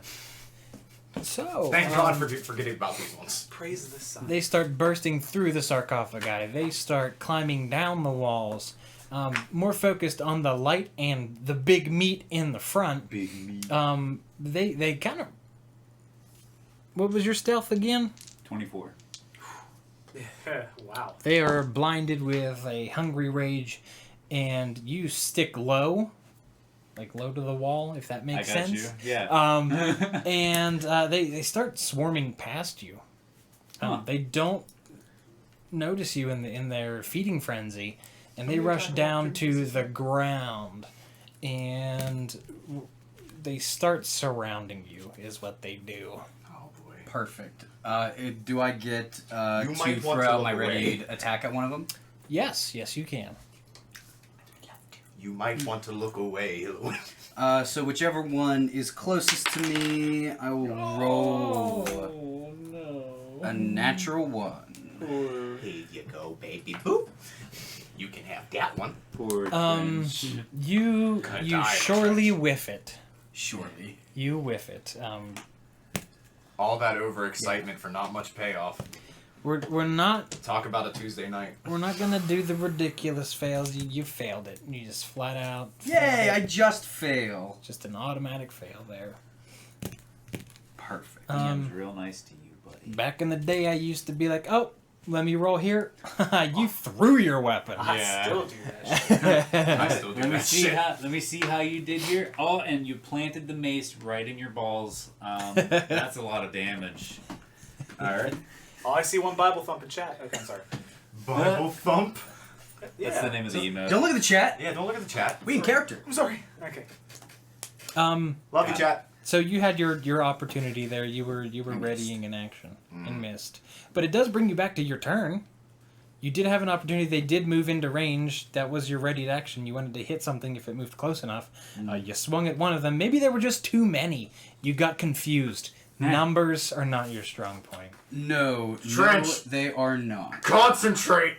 So Thank God for forgetting about these ones. Praise the sun. they start bursting through the sarcophagi. They start climbing down the walls. More focused on the light and the big meat in the front. Big meat. They kind of... What was your stealth again? 24. Wow. They are blinded with a hungry rage, and you stick low, like low to the wall, if that makes I got sense. you. Yeah. And they start swarming past you. They don't notice you in their feeding frenzy, and they rush down to the ground, and they start surrounding you. Is what they do. Oh boy. Perfect. Do I get You to might want throw to out look my away. ready attack at one of them? Yes, you can. You might want to look away. So whichever one is closest to me, I will roll Oh no. a natural 1. Here you go, baby poop. You can have that one. Poor French. You Gonna you die. surely whiff it. Surely. You whiff it. All that overexcitement for not much payoff. We're not Talk about a Tuesday night. gonna do the ridiculous fails. You failed it. You just flat out. Yay! failed I it. just fail. Just an automatic fail there. Perfect. He was real nice to you, buddy. Back in the day, I used to be like, "Oh, let me roll here." You threw your weapon. I still do that shit. I still do that shit. Let me see how you did here. Oh, and you planted the mace right in your balls. That's a lot of damage. All right. Oh, I see one Bible thump in chat. Okay, I'm sorry. Bible thump. That's the name of the emote. Don't look at the chat. Yeah, don't look at the chat. We in character. I'm sorry. Okay. Love you, chat. So you had your opportunity there. You were readying an action and missed. But it does bring you back to your turn. You did have an opportunity. They did move into range. That was your readied action. You wanted to hit something if it moved close enough. You swung at one of them. Maybe there were just too many. You got confused. Numbers are not your strong point. No, Trench. no, they are not. Concentrate.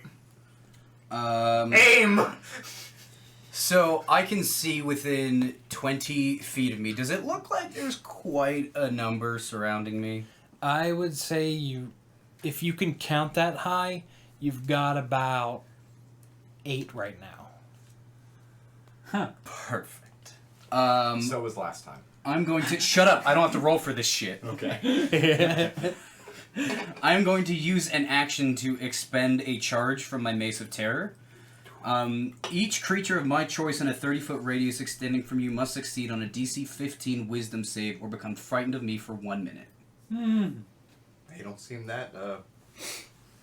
Aim. So I can see within 20 feet of me. Does it look like there's quite a number surrounding me? I would say if you can count that high, you've got about 8 right now. Huh. Perfect. So was last time. I'm going to shut up. I don't have to roll for this shit. Okay. I'm going to use an action to expend a charge from my Mace of Terror. Each creature of my choice in a 30-foot radius extending from you must succeed on a DC 15 Wisdom save or become frightened of me for 1 minute. They don't seem that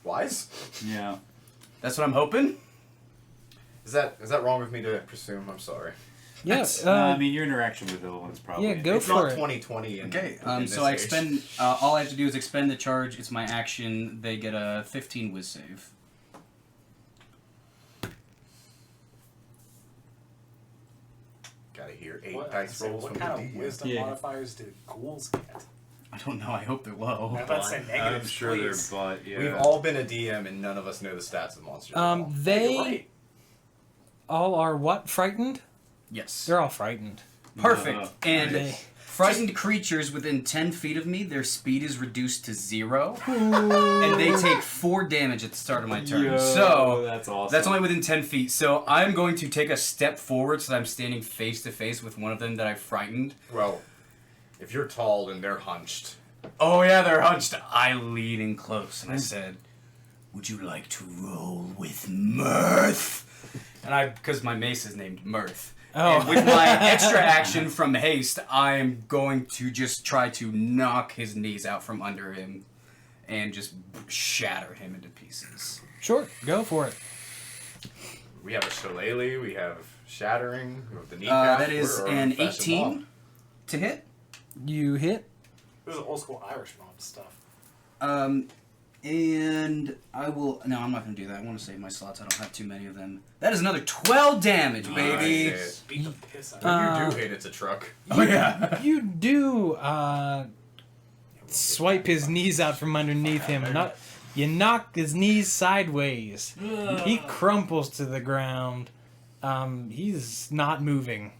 wise. Yeah. That's what I'm hoping. Is that wrong with me to presume? I'm sorry. Yes. I mean, your interaction with the one's probably... Yeah, go It's for not it. 2020. Okay, in so this I age. expend... all I have to do is expend the charge. It's my action. They get a 15 Wiz save. Gotta hear 8 What, dice rolls what from kind the of DM. wisdom Yeah. modifiers do ghouls get? I don't know. I hope they're low. I'm about to say negatives, I'm sure please. they're but yeah. We've all been a DM and none of us know the stats of monsters. at all. They You're right. all are what? Frightened? Yes. They're all frightened. Perfect. And They- frightened creatures within 10 feet of me, their speed is reduced to 0. And they take 4 damage at the start of my turn. Yo, So that's awesome. that's only within 10 feet. So I'm going to take a step forward so that I'm standing face to face with one of them that I frightened. Well, if you're tall and they're hunched, Oh yeah, they're hunched. I lean in close and I said, "Would you like to roll with Mirth?" And because my mace is named Mirth. Oh. And with my extra action from haste, I'm going to just try to knock his knees out from under him and just shatter him into pieces. Sure, go for it. we have a shillelagh, we have shattering, we have the kneecap. That is we're an fashioned 18 mob. to hit. You hit. This is old school Irish mob stuff. And I will... No, I'm not going to do that. I want to save my slots. I don't have too many of them. That is another 12 damage, baby. Nice. Beat the piss out of When it. you do hit, it's a truck. Oh, yeah. You do swipe his knees out from underneath him. You knock his knees sideways. He crumples to the ground. He's not moving.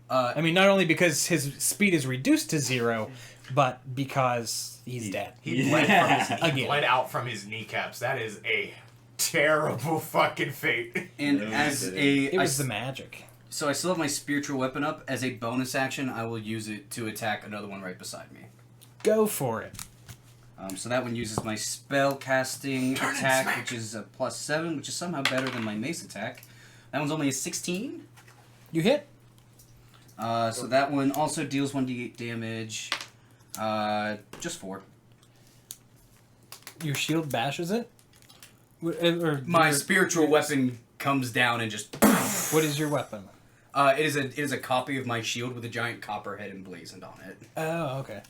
I mean, not only because his speed is reduced to 0, but because he's dead. He bled, from his, he Again. bled out from his kneecaps. That is a terrible fucking fate. And No, as it a... It was I- the magic. So I still have my spiritual weapon up. As a bonus action, I will use it to attack another one right beside me. Go for it. So that one uses my spell casting attack, which is a +7, which is somehow better than my mace attack. That one's only a 16. You hit. So that one also deals 1d8 damage. Just 4. Your shield bashes it. Or My your- spiritual your- weapon comes down and just... What is your weapon? It is a copy of my shield with a giant copper head emblazoned on it. Oh, okay.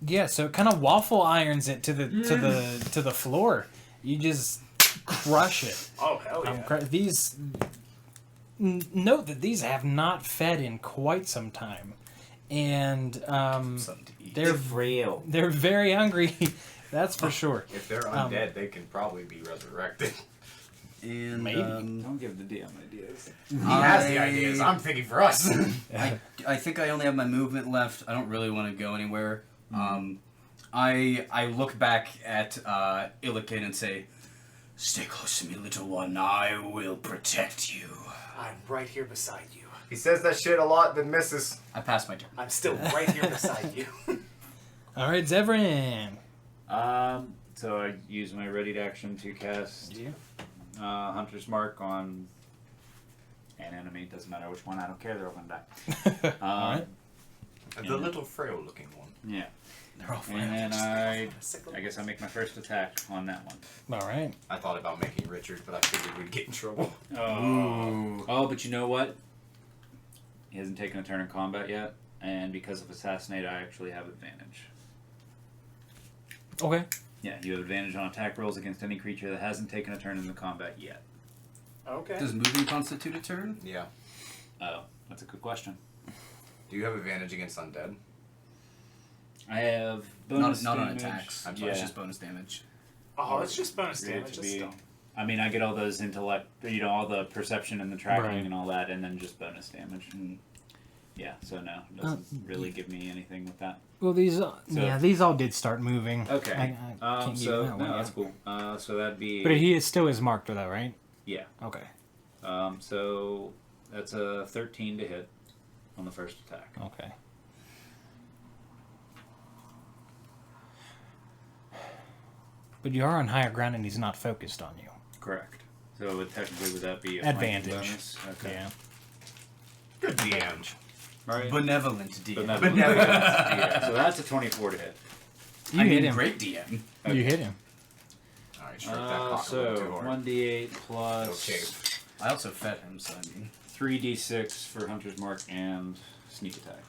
Yeah, so it kind of waffle irons it to the floor. You just crush it. Oh, hell yeah. These note that these have not fed in quite some time, and Something to eat. they're frail. they're very hungry. That's for sure. If they're undead, they can probably be resurrected. And, Maybe. Don't give the DM ideas. He has the ideas. I'm thinking for us. I think I only have my movement left. I don't really want to go anywhere. I look back at Illikin and say, "Stay close to me, little one. I will protect you." I'm right here beside you. He says that shit a lot, then misses. I pass my turn. I'm still right here beside you. All right, Zevran. So I use my ready action to cast Hunter's Mark on an enemy. Doesn't matter which one. I don't care. They're all gonna die. All right. The little frail-looking one. Yeah. They're all And then I guess I make my first attack on that one. All right. I thought about making Richard, but I figured we'd get in trouble. Oh, but you know what? He hasn't taken a turn in combat yet, and because of Assassinate, I actually have advantage. Okay. Yeah, you have advantage on attack rolls against any creature that hasn't taken a turn in the combat yet. Okay. Does moving constitute a turn? Yeah. Oh, that's a good question. Do you have advantage against undead? I have bonus Not on damage. attacks. I'm It's sorry, Yeah. just bonus damage. Oh, it's just bonus Yeah, damage. to It's be- still. I mean, I get all those intellect, all the perception and the tracking Right. and all that, and then just bonus damage. And yeah, so no, it doesn't really give me anything with that. Well, these these all did start moving. Okay. I can't give you So that one no, that's yet. cool. So that'd be But he still is marked though, right? yeah. Okay. So that's a 13 to hit on the first attack. Okay. But you are on higher ground and he's not focused on you. Correct. So technically, would that be a Advantage. flanking bonus? Okay. Yeah. Good DM. Right. Benevolent DM. Benevolent. Yeah. So that's a 24 to hit. You I hit mean, him. great DM. You hit him. All right, stroke that cock a So little too hard. 1d8 plus Okay. I also fed him, so I mean. 3d6 for Hunter's Mark and sneak attack.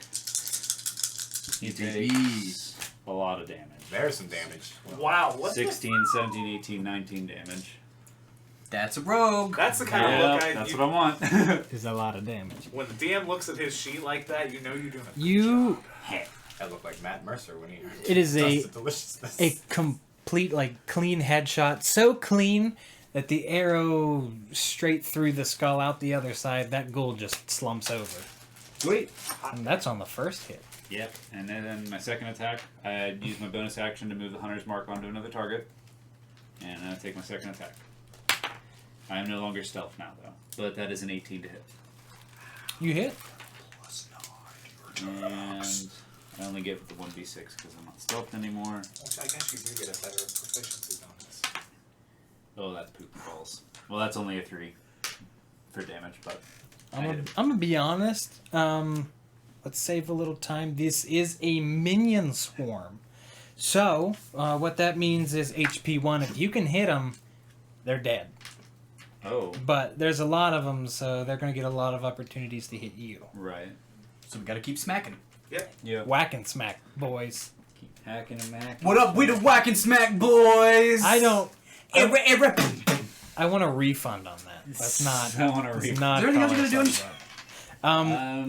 He Baby. takes a lot of damage. There's some damage. Wow, what's 16, 17, 18, 19 damage. That's a rogue. That's the kind of Yeah, look that's what I want. Is a lot of damage. When the DM looks at his sheet like that, you know you're doing a good You. That looked like Matt Mercer when he. It is a dusted deliciousness. a complete clean headshot, so clean that the arrow straight through the skull out the other side. That ghoul just slumps over. Sweet. And that's on the first hit. Yep. And then my second attack, I use my bonus action to move the Hunter's Mark onto another target. And I take my second attack. I am no longer stealth now, though. But that is an 18 to hit. You hit. And I only get the 1d6 because I'm not stealth anymore. Which I guess you do get a better proficiency bonus. Oh, that's poopy balls. Well, that's only a 3 for damage, but I I'm hit it. gonna be honest. Let's save a little time. This is a minion swarm. So, what that means is HP 1. If you can hit them, they're dead. Oh, But there's a lot of them, so they're going to get a lot of opportunities to hit you. right. So we gotta keep smacking. Yeah. Whack and smack, boys. Keep hacking and macking. What up with the whack and smack, boys? I don't... Every. I want a refund on that. That's not... I want to that's read. not Is there anything else how you're gonna I do?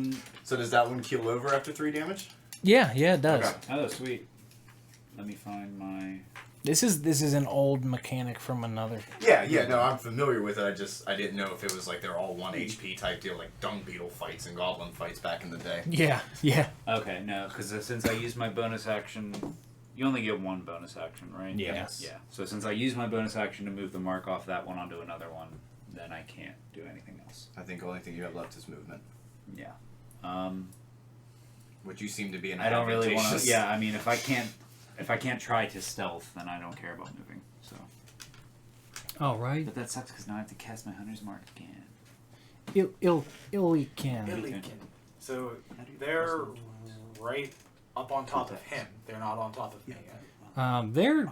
thought about. So does that one keel over after 3 damage? Yeah, it does. Okay. Oh, sweet. Let me find my... This is an old mechanic from another... Yeah, no, I'm familiar with it. I didn't know if it was like they're all 1 HP type deal, like dung beetle fights and goblin fights back in the day. Yeah. Okay, no, because since I used my bonus action... You only get one bonus action, right? Yes. Yeah. So since I used my bonus action to move the mark off that one onto another one, then I can't do anything else. I think the only thing you have left is movement, Yeah. which you seem to be in. I don't really want to... Yeah, I mean, if I can't try to stealth, then I don't care about moving, so... All right. But that sucks because now I have to cast my Hunter's Mark again. Illy can. Illican. So they're right up on top of him. They're not on top of me yet. They're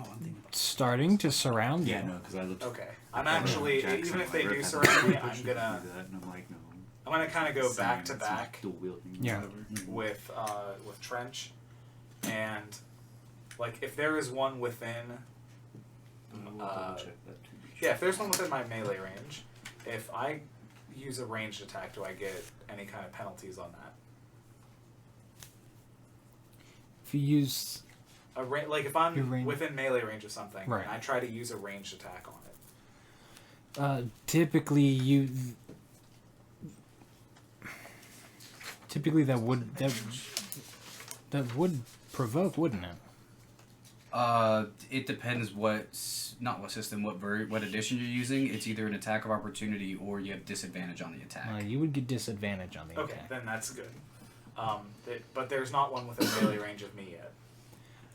starting to surround you. Yeah, no, because I looked... Okay. I'm actually, Jackson, even if they I do read surround me, that. I'm gonna And I'm like, no. kind of go back to back Dual wielding, Yeah. whatever. with Trench, and like if there is one within, I'll double check that too. yeah, if there's one within my melee range, if I use a ranged attack, do I get any kind of penalties on that? If you use... Like if Your I'm range. within melee range of something, Right. and I try to use a ranged attack on it. Typically that would provoke, wouldn't it? It depends what edition you're using. It's either an attack of opportunity or you have disadvantage on the attack. You would get disadvantage on the Okay, attack. then that's good. But there's not one within melee range of me yet.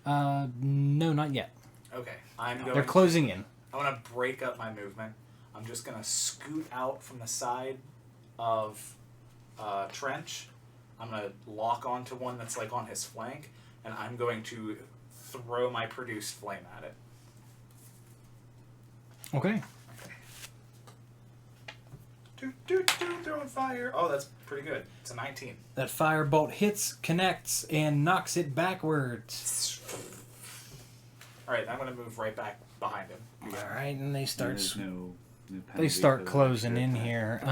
No, not yet. Okay, I'm going. They're closing in. I want to break up my movement. I'm just gonna scoot out from the side of Trench. I'm gonna lock onto one that's like on his flank, and I'm going to throw my produced flame at it. Okay. Throwing fire. Oh, that's pretty good. It's a 19. That firebolt hits, connects, and knocks it backwards. All right, I'm gonna move right back behind him. All right, and they start There's no penalty they start for the closing in attack. here.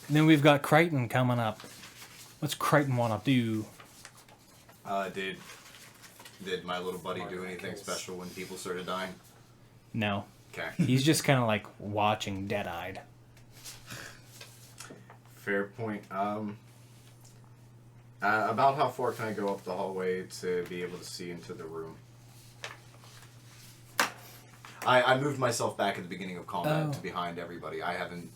Then we've got Crichton coming up. What's Crichton want to do? Did Did my little buddy do Mark anything kills. special when people started dying? No. Okay. He's just kind of like watching dead-eyed. Fair point. About how far can I go up the hallway to be able to see into the room? I moved myself back at the beginning of combat to behind everybody. I don't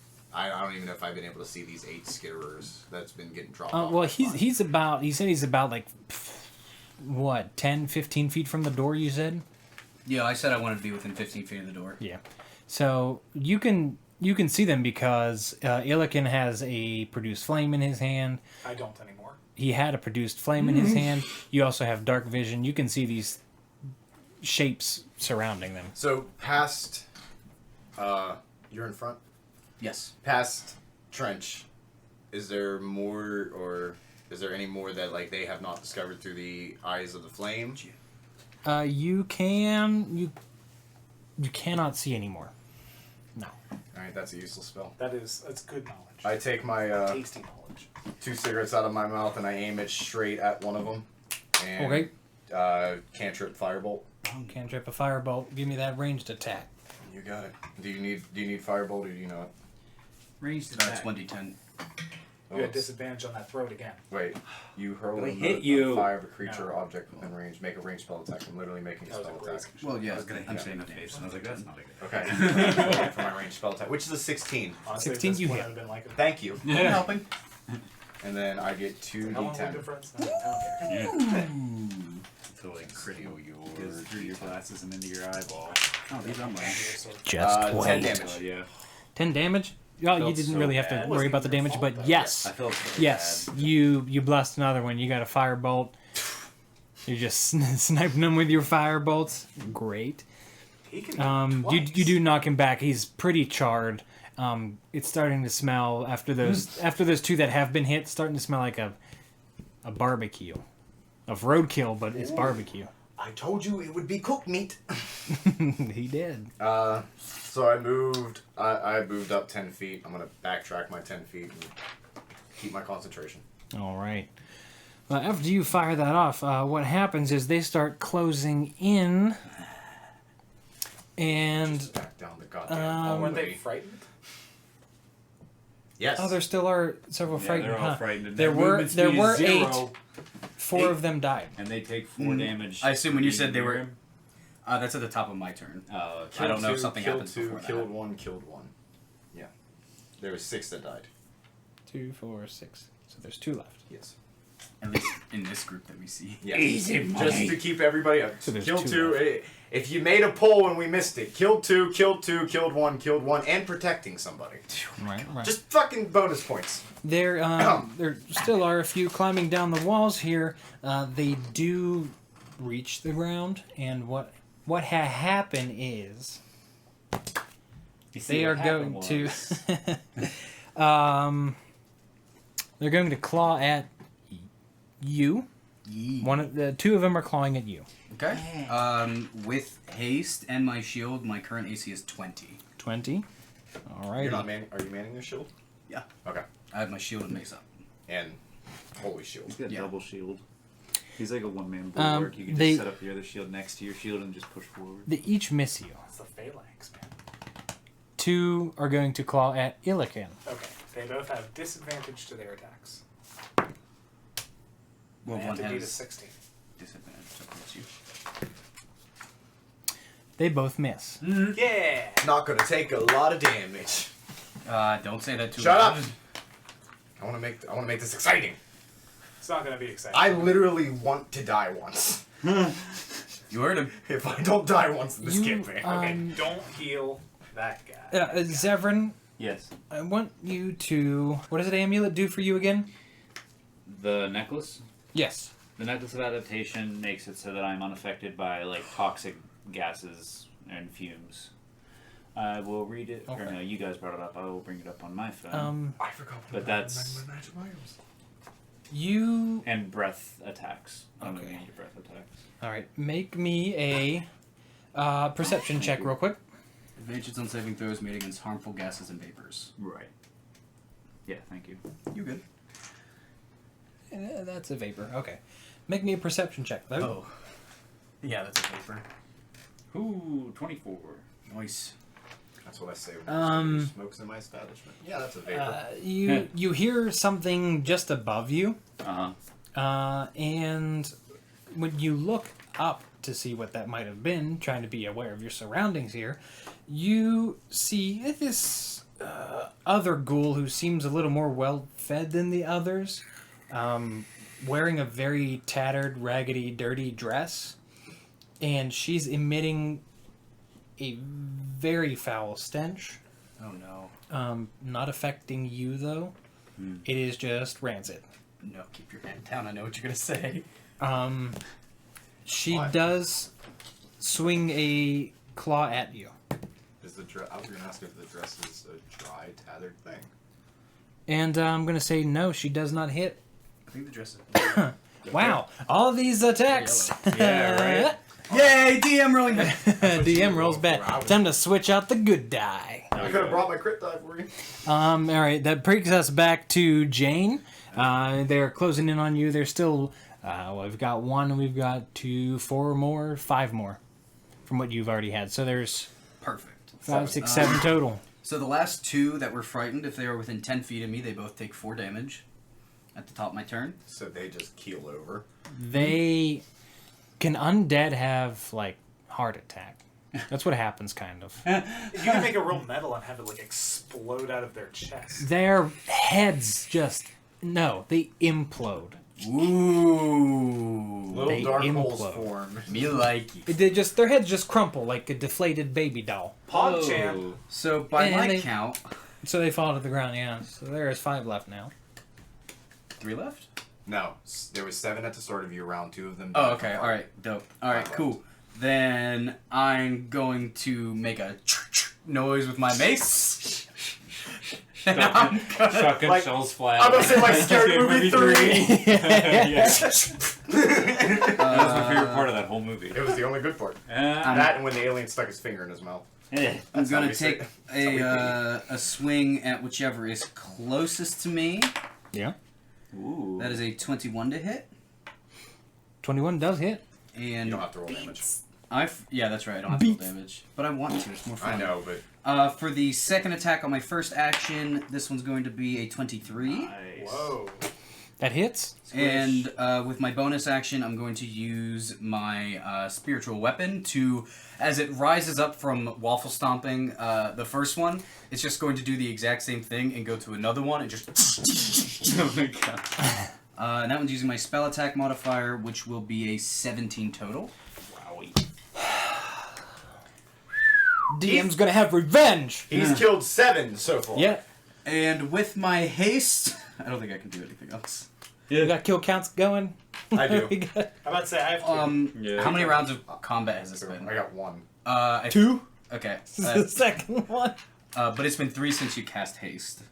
even know if I've been able to see these 8 skitterers that's been getting dropped off. Well, my he said he's about like, what, 10, 15 feet from the door, you said? Yeah, I said I wanted to be within 15 feet of the door. Yeah. So you can see them because Illiken has a produced flame in his hand. I don't anymore. He had a produced flame in his hand. You also have dark vision. You can see these shapes surrounding them. So past, you're in front. Yes. Past trench, is there more, or is there any more that like they have not discovered through the eyes of the flame? You cannot see anymore. No. All right, that's a useless spell. That's good knowledge. I take my Tasty knowledge. 2 cigarettes out of my mouth and I aim it straight at one of them. And, Okay. Cantrip firebolt. Cantrip a firebolt. Give me that ranged attack. You got it. Do you need firebolt or do you know it? Ranged That's attack. 1d10. Oh, You had it's- disadvantage on that throat again. Wait, you hurl But I a hit note you. of fire of a creature No. or object within range. Make a ranged spell attack. I'm literally making a That was spell a great attack. Well, yeah, I was gonna I'm hit you saying in the the face. damage. And I was like, that's not a good. Okay. For my ranged spell attack, which is a 16. Honestly, 16 this you one hit. I've been like, Thank you. I'm helping. And then I get how long we 2d10. difference? No, I don't care. So like critical yours through your glasses and into your eyeball. Oh, these are mine. Just 10 wait. damage. Yeah. 10 damage? Oh, you Felt didn't so really have bad. to It worry wasn't about the even your damage, fault, but though. yes. I felt so Yes, bad. you blessed another one. You got a firebolt. You're just sniping him with your firebolts. Great. He can You twice. do knock him back. He's pretty charred. It's starting to smell after those 2 that have been hit. Starting to smell like a barbecue, of roadkill, but it's barbecue. I told you it would be cooked meat. He did. So I moved up 10 feet. I'm going to backtrack my 10 feet and keep my concentration. All right. After you fire that off, what happens is they start closing in, and Just back down the goddamn Weren't they hallway. frightened? Yes. there still are several Yeah, frightened. they're all huh? frightened. And There their were movement speed is 0, 8. 4 of them died. and they take 4 damage. I assume when you for said they being were- near him. That's at the top of my turn. Oh, okay. I don't know if Killed something two, happens killed before two, that. killed one, killed one. Yeah. There was 6 that died. 2, 4, 6. So there's 2 left. Yes. At least in this group that we see. Yeah. Easy Just money. to keep everybody up. So there's Killed 2 2. If you made a poll and we missed it, killed 2, killed 1, and protecting somebody. Right. Just fucking bonus points. There still are a few climbing down the walls here. They do reach the ground, and what happened is You see they are what going happened to was- they're going to claw at you. Yee. 2 of them are clawing at you. Okay. With haste and my shield, my current AC is 20. 20. All right. You're not are you manning your shield? Yeah. Okay. I have my shield and mace up. And holy shield. He's got Yeah. double shield. He's like a one-man bulwark. You can just they- set up your other shield next to your shield and just push forward. They each miss you. It's the phalanx, man. 2 are going to claw at Illiken. Okay, they both have disadvantage to their attacks. Well, They one have to beat a has 16. disadvantage, so that's you. They both miss. Yeah! Not gonna take a lot of damage. Don't say that too Shut loud. up! I wanna make this exciting. It's not gonna be exciting. I literally want to die once. You heard him. If I don't die once in this You, campaign. Okay, don't heal that guy. Zevran, Yes. I want you to... What does an amulet do for you again? The necklace? Yes. The necklace of adaptation makes it so that I'm unaffected by like toxic gases and fumes. I will read it. Or Okay. no, you guys brought it up. I will bring it up on my phone. I forgot what But my that's- magic items. You... And breath attacks. I'm Okay. immune to breath attacks. Alright, make me a perception check real quick. Advantage on saving throws made against harmful gases and vapors. Right. Yeah, thank you. You good? That's a vapor. Okay. Make me a perception check, though. Yeah, that's a paper. Ooh, 24. Nice. That's what I say when somebody smokes in my establishment. Yeah, that's a vapor. You hear something just above you, Uh-huh. and when you look up to see what that might have been, trying to be aware of your surroundings here, you see this other ghoul who seems a little more well-fed than the others, wearing a very tattered, raggedy, dirty dress, and she's emitting a very foul stench. Oh no. Not affecting you, though. It is just rancid. No, keep your hand down. I know what you're gonna say. She What? does swing a claw at you. Is the dress? I was gonna ask if the dress is a dry, tattered thing. And I'm going to say no, she does not hit. I think the dress is. Wow, all these attacks. Yeah, right? Yay! DM rolling. DM rolls back. Wow. Time to switch out the good die. I could have brought my crit die for you. All right, that brings us back to Jane. They're closing in on you. They're still. We've got 1, we've got 2, 4 more, 5 more from what you've already had. So there's Perfect. 5, 6, 7 total. So the last 2 that were frightened, if they are within 10 feet of me, they both take 4 damage at the top of my turn. So they just keel over. They can undead have like heart attack. That's what happens, kind of. You can make a real metal and have it like explode out of their chest. Their heads just they implode. Ooh. Little They dark holes implode. form. Me like it. They just their heads just crumple like a deflated baby doll. PogChamp. So by And my they- count, So they fall to the ground. Yeah. So there is 5 left now. 3 left? No, there was 7 at the start of your round. 2 of them. Oh, okay. All right. Dope. All right. Cool. Then I'm going to make a noise with my mace. And I'm gonna- Shotgun Like- shells fly. I'm gonna say like Scary Movie 3. Yeah. That was my favorite part of that whole movie. It was the only good part. Uh, That and when the alien stuck his finger in his mouth. I'm That's how gonna we say- take that's how we a swing at whichever is closest to me. Yeah. Ooh. That is a 21 to hit, 21 does hit. and You don't have to roll damage. yeah, that's right. I don't have to roll damage, but I want to. It's more fun. I know, but For the second attack on my first action, this one's going to be a 23. Nice. Whoa. That hits. And with my bonus action, I'm going to use my spiritual weapon to, as it rises up from waffle stomping, the first one, it's just going to do the exact same thing and go to another one and just. Oh my god. And that one's using my spell attack modifier, which will be a 17 total. Wowie. DM's gonna have revenge. he's killed 7 so far. Yeah. And with my haste, I don't think I can do anything else. We got kill counts going. I do. We got I'm about to say I have to. Yeah. How many rounds of combat has this been? I got 1. 2. Okay. This is the second one. But it's been 3 since you cast haste.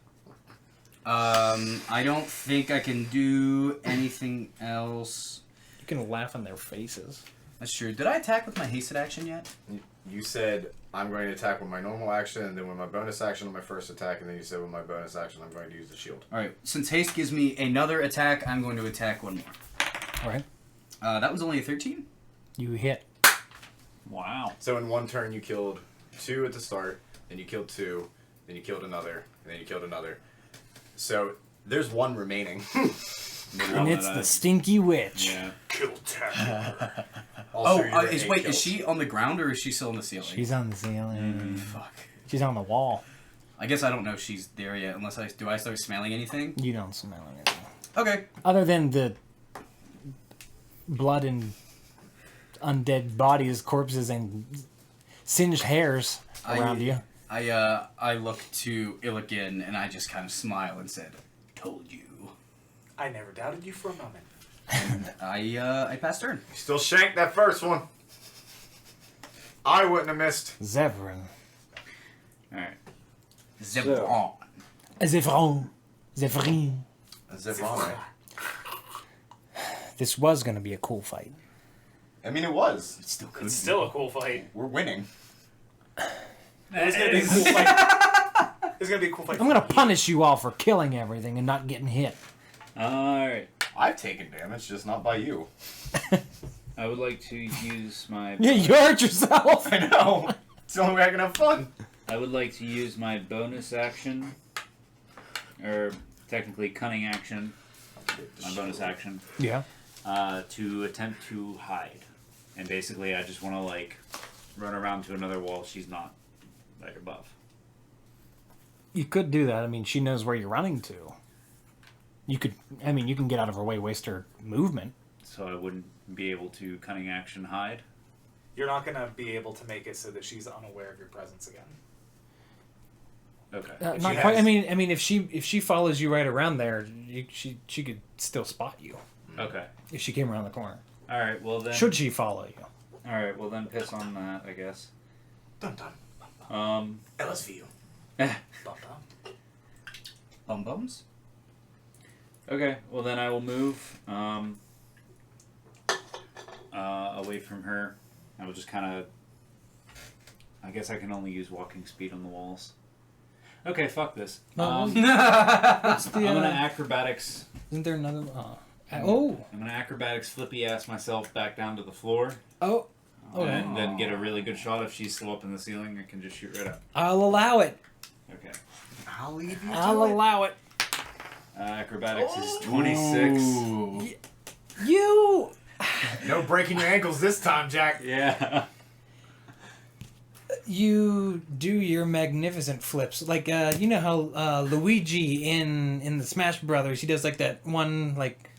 I don't think I can do anything else. You can laugh on their faces. That's true. Did I attack with my hasted action yet? You said I'm going to attack with my normal action, and then with my bonus action on my first attack, and then you said with my bonus action I'm going to use the shield. Alright, since haste gives me another attack, I'm going to attack 1 more. All right. That was only a 13? You hit. Wow. So in 1 turn you killed 2 at the start, then you killed 2, then you killed another, and then you killed another. So there's 1 remaining. And it's the stinky witch. Yeah. Kill tech. Also, you're Is 8 wait, kills. is she on the ground or is she still on the ceiling? She's on the ceiling. Fuck. She's on the wall. I guess I don't know if she's there yet, unless I start smelling anything? You don't smell anything. Okay. Other than the blood and undead bodies, corpses, and singed hairs around you. I look to Illigan and I just kind of smile and said, "Told you." I never doubted you for a moment. And I passed turn. Still shanked that first one. I wouldn't have missed. Zevran. Alright. Zebron. Zevron. Zevrin. Zevron. This was going to be a cool fight. I mean, it was. It's still good. It's still a cool fight. We're winning. It's gonna be a cool fight. It's gonna be a cool fight. I'm going to punish you all for killing everything and not getting hit. Alright. I've taken damage, just not by you. I would like to use my. Yeah, you hurt yourself. I know. It's the only way I can have fun. I would like to use my bonus action, or technically cunning action, my bonus action, Yeah. to attempt to hide. And basically, I just want to like run around to another wall she's not right above. You could do that. I mean, she knows where you're running to. You could. I mean, you can get out of her way, waste her movement. So I wouldn't be able to cunning action hide. You're not gonna be able to make it so that she's unaware of your presence again. Okay. If Not she quite. has- I mean, if she follows you right around there, she could still spot you Okay. if she came around the corner. All right. Well then. Should she follow you? All right. Well then, piss on that, I guess. Dun dun. LSVU. Bum, bum. Bum bums? Okay. Well then, I will move away from her. I will just kind of. I guess I can only use walking speed on the walls. Okay, fuck this. What's the, I'm gonna acrobatics. Isn't there another? I'm gonna acrobatics flippy ass myself back down to the floor, Oh, and then get a really good shot. If she's still up in the ceiling, I can just shoot right up. I'll allow it. Okay. I'll leave you I'll to it. allow it. Acrobatics is 26. Ooh. You. No breaking your ankles this time, Jack. Yeah. You do your magnificent flips, like you know how Luigi in the Smash Brothers, he does like that one like.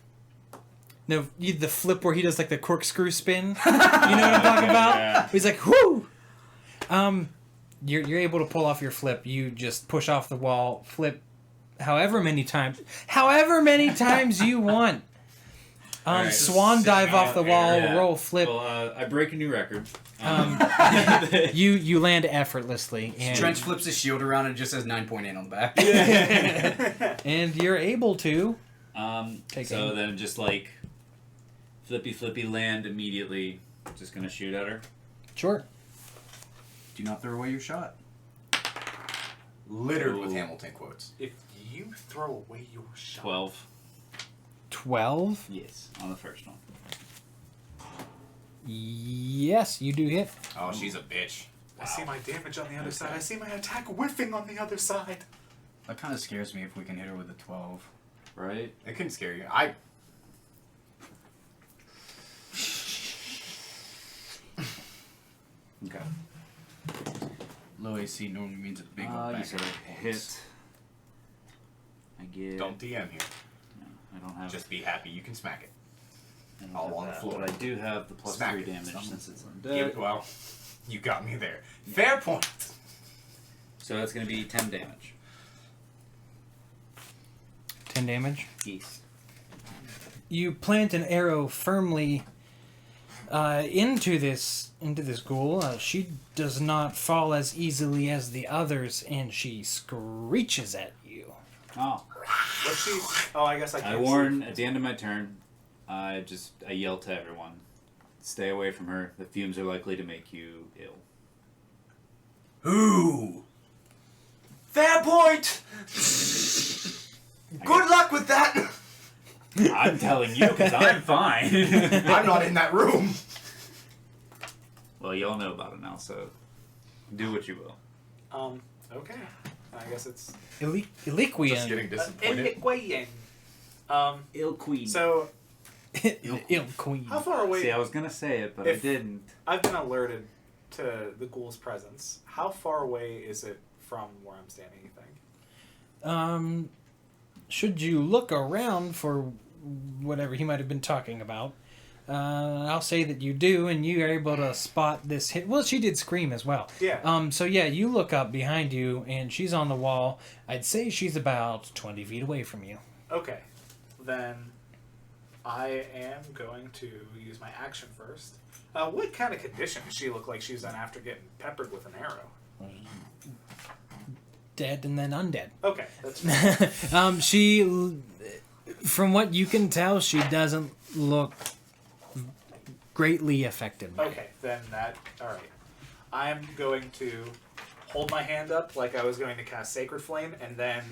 No, the flip where he does like the corkscrew spin. You know what I'm talking about? Yeah. He's like, whoo! You're able to pull off your flip. You just push off the wall, flip, however many times you want. Alright, Swan just dive sitting off the out wall, there. roll, flip. Well, I break a new record. You land effortlessly, and Trench flips his shield around and it just says 9.8 on the back. and you're able to. Take so aim. then just like flippy land immediately. Just gonna shoot at her. Sure. Do not throw away your shot. Littered with Ooh. Hamilton quotes. If you throw away your shot, 12. 12. Yes, on the first one. Yes, you do hit. Oh, she's a bitch. I see my damage on the other side. I see my attack whiffing on the other side. That kind of scares me if we can hit her with a 12. Right? It can scare you. Okay. Low AC normally means a big old You back said I hit. I get. Don't DM here. I don't have. Just be happy. You can smack it. I don't all have on the that, floor. But I do have the plus Smack 3 it. damage Something. since it's Yeah, undead. well, you got me there. Fair point. So that's gonna be 10 damage. 10 damage. Yes. You plant an arrow firmly into this ghoul. She does not fall as easily as the others, and she screeches at you. Oh. What's she? Oh, I guess I can't. I warn at the end of my turn. I yell to everyone, stay away from her. The fumes are likely to make you ill. Ooh. Fair point. Good luck with that. I'm telling you because I'm fine. I'm not in that room. Well, y'all know about it now, so do what you will. Okay. I guess it's Just Eliquian. getting disappointed. Iliquayen. Ill queen. So Ill queen. how far away? See, I was gonna say it, but I didn't. I've been alerted to the ghoul's presence. How far away is it from where I'm standing, you think? Should you look around for whatever he might have been talking about, I'll say that you do, and you are able to spot this hit. Well, she did scream as well. Yeah. So yeah, you look up behind you, and she's on the wall. I'd say she's about 20 feet away from you. Okay. Then I am going to use my action first. What kind of condition does she look like she's in after getting peppered with an arrow? Dead and then undead. Okay, that's fine. She, from what you can tell, she doesn't look greatly affected by it. Okay, then that... Alright. I'm going to hold my hand up like I was going to cast Sacred Flame, and then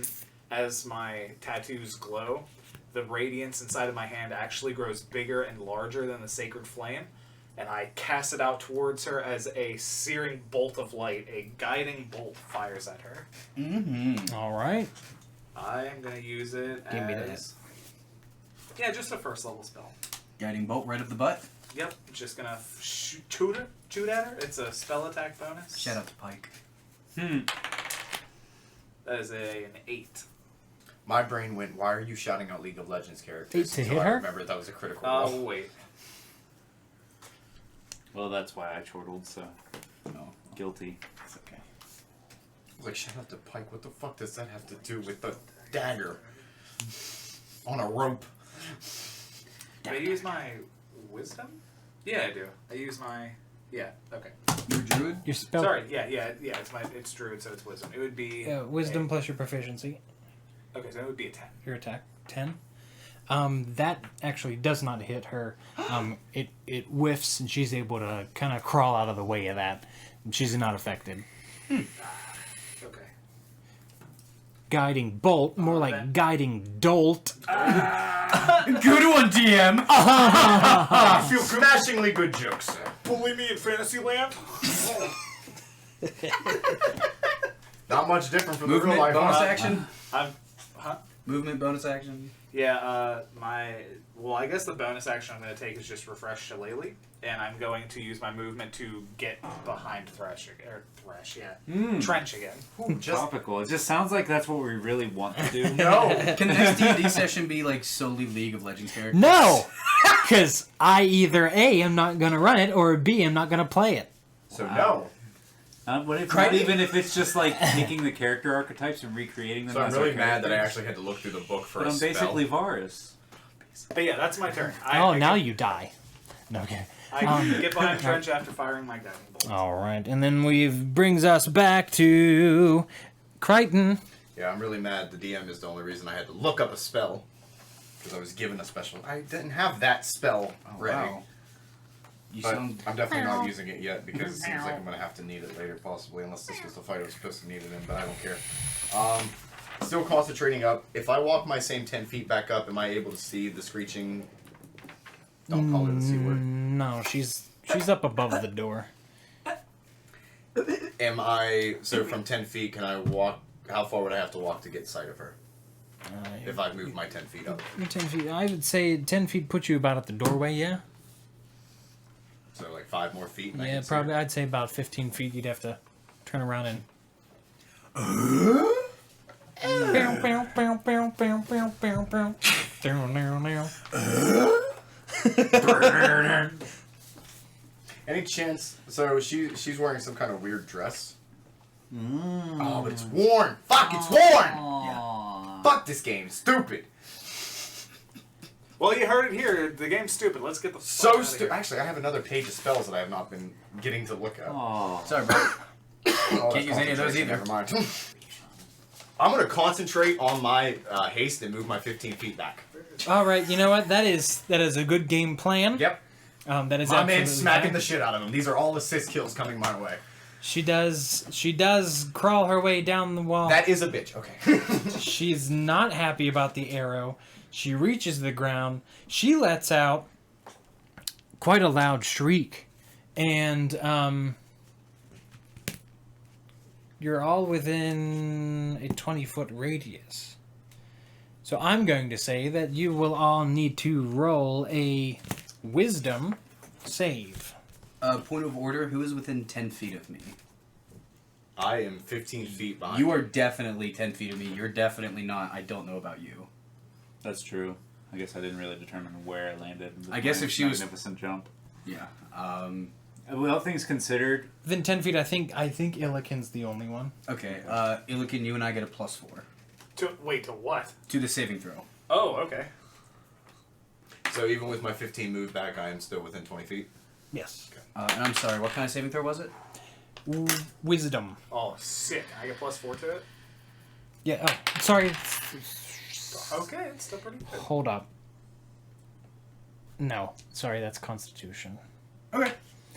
as my tattoos glow, the radiance inside of my hand actually grows bigger and larger than the sacred flame, and I cast it out towards her as a searing bolt of light. A guiding bolt fires at her. Mm-hmm. All right. I am going to use it Give me as... Yeah, just a first level spell. Guiding bolt right up the butt. Yep, just going to shoot at her. It's a spell attack bonus. Shout out to Pike. That is an 8. My brain went, why are you shouting out League of Legends characters? 8 to Until hit I her? remember that was a critical Oh, roll. wait. Well, that's why I chortled, so No, guilty. it's okay. I was like, shout out to Pike, what the fuck does that have to do with the dagger on a rope? Do I use my wisdom? Yeah, I do. I use my... Yeah, okay. You're a druid? Your spell. Sorry, yeah, it's druid, so it's wisdom. It would be... Wisdom plus your proficiency. Okay, so it would be a 10. Your attack 10. That actually does not hit her. It whiffs, and she's able to kind of crawl out of the way of that. She's not affected. Okay. Guiding bolt, more like that- guiding dolt. Good one, DM! I feel smashingly good jokes. Bully me in Fantasyland? Not much different from the Movement, real life. bonus huh? action? Huh? Movement, bonus action? Yeah, well, I guess the bonus action I'm going to take is just refresh Shillelagh, and I'm going to use my movement to get behind Trench again. Ooh, just Topical. It just sounds like that's what we really want to do. no. Can the next D&D session be like solely League of Legends characters? No! Because I either A, am not going to run it, or B, am not going to play it. So no. What if, Crichton? not even if it's just like taking the character archetypes and recreating them So I'm as really our mad that I characters? actually had to look through the book for But a I'm spell. basically Varus. But yeah, that's my turn. Now you die. No, okay. I can get behind Trench after firing my guiding bolt. All right, and then brings us back to Crichton. Yeah, I'm really mad. The DM is the only reason I had to look up a spell. Because I was given a special. I didn't have that spell ready. Wow. You But sound... I'm definitely not using it yet because it seems like I'm going to have to need it later, possibly, unless this was the fight I was supposed to need it in, but I don't care. Still concentrating up. If I walk my same 10 feet back up, am I able to see the screeching? Don't call it the C word. No, she's up above the door. Am I, so from 10 feet, can I walk, how far would I have to walk to get sight of her? If I move my 10 feet up. You're 10 feet. I would say 10 feet puts you about at the doorway, yeah? So like 5 more feet? and I Yeah, can see probably. her? I'd say about 15 feet you'd have to turn around and... Any chance, so she's wearing some kind of weird dress? Oh, but it's worn! Fuck, it's worn! Yeah. Fuck this game, stupid! Well, you heard it here. The game's stupid. Let's get the fuck So outta stupid. here. Actually, I have another page of spells that I have not been getting to look at. Oh. Sorry, bro. Oh, Can't use any of those concentration, either. Never mind. I'm gonna concentrate on my haste and move my 15 feet back. All right, you know what? That is a good game plan. Yep. That is My man's absolutely smacking fine. the shit out of him. These are all assist kills coming my way. She does crawl her way down the wall. That is a bitch. Okay. She's not happy about the arrow. She reaches the ground. She lets out quite a loud shriek. And you're all within a 20-foot radius. So I'm going to say that you will all need to roll a wisdom save. Point of order, who is within 10 feet of me? I am 15 feet behind. You are definitely 10 feet of me. You're definitely not. I don't know about you. That's true. I guess I didn't really determine where I landed. I guess if she was- magnificent jump. Yeah. Well, all things considered, Within 10 feet, I think Illikin's the only one. Okay, Illikin, you and I get a +4 Wait, to what? to the saving throw. Oh, okay. So even with my 15 move back, I am still within 20 feet. Yes. And I'm sorry, what kind of saving throw was it? Wisdom. Oh, sick. I get +4 to it? Yeah, oh, sorry. Okay, it's still pretty good. Hold up. No, sorry, that's Constitution. Okay.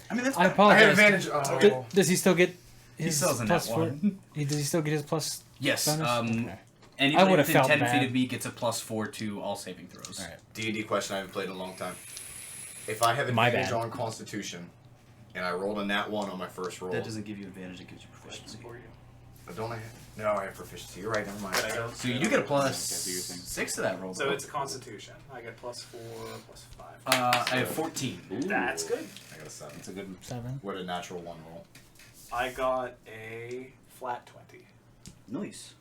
I mean, that's I I apologize. have advantage. Oh. Does he still get his He still has a plus nat 4? one. Does he still get his plus Yes. bonus? Okay. Anybody would've within felt 10 feet bad. of me gets a +4 to all saving throws. All right. D&D question I haven't played in a long time. If I have My advantage bad. on Constitution, and I rolled a nat 1 on my first roll, That doesn't give you advantage, it gives you proficiency. For you. don't I have? No, I have proficiency. You're right. Never mind. But I don't- So you do get a plus Okay, do your thing. 6 to that roll. So though. it's a Constitution. I get +4, +5. I have 14. Ooh. That's good. I got a 7. That's a good. 7. What a natural 1 roll. I got a flat 20. Nice.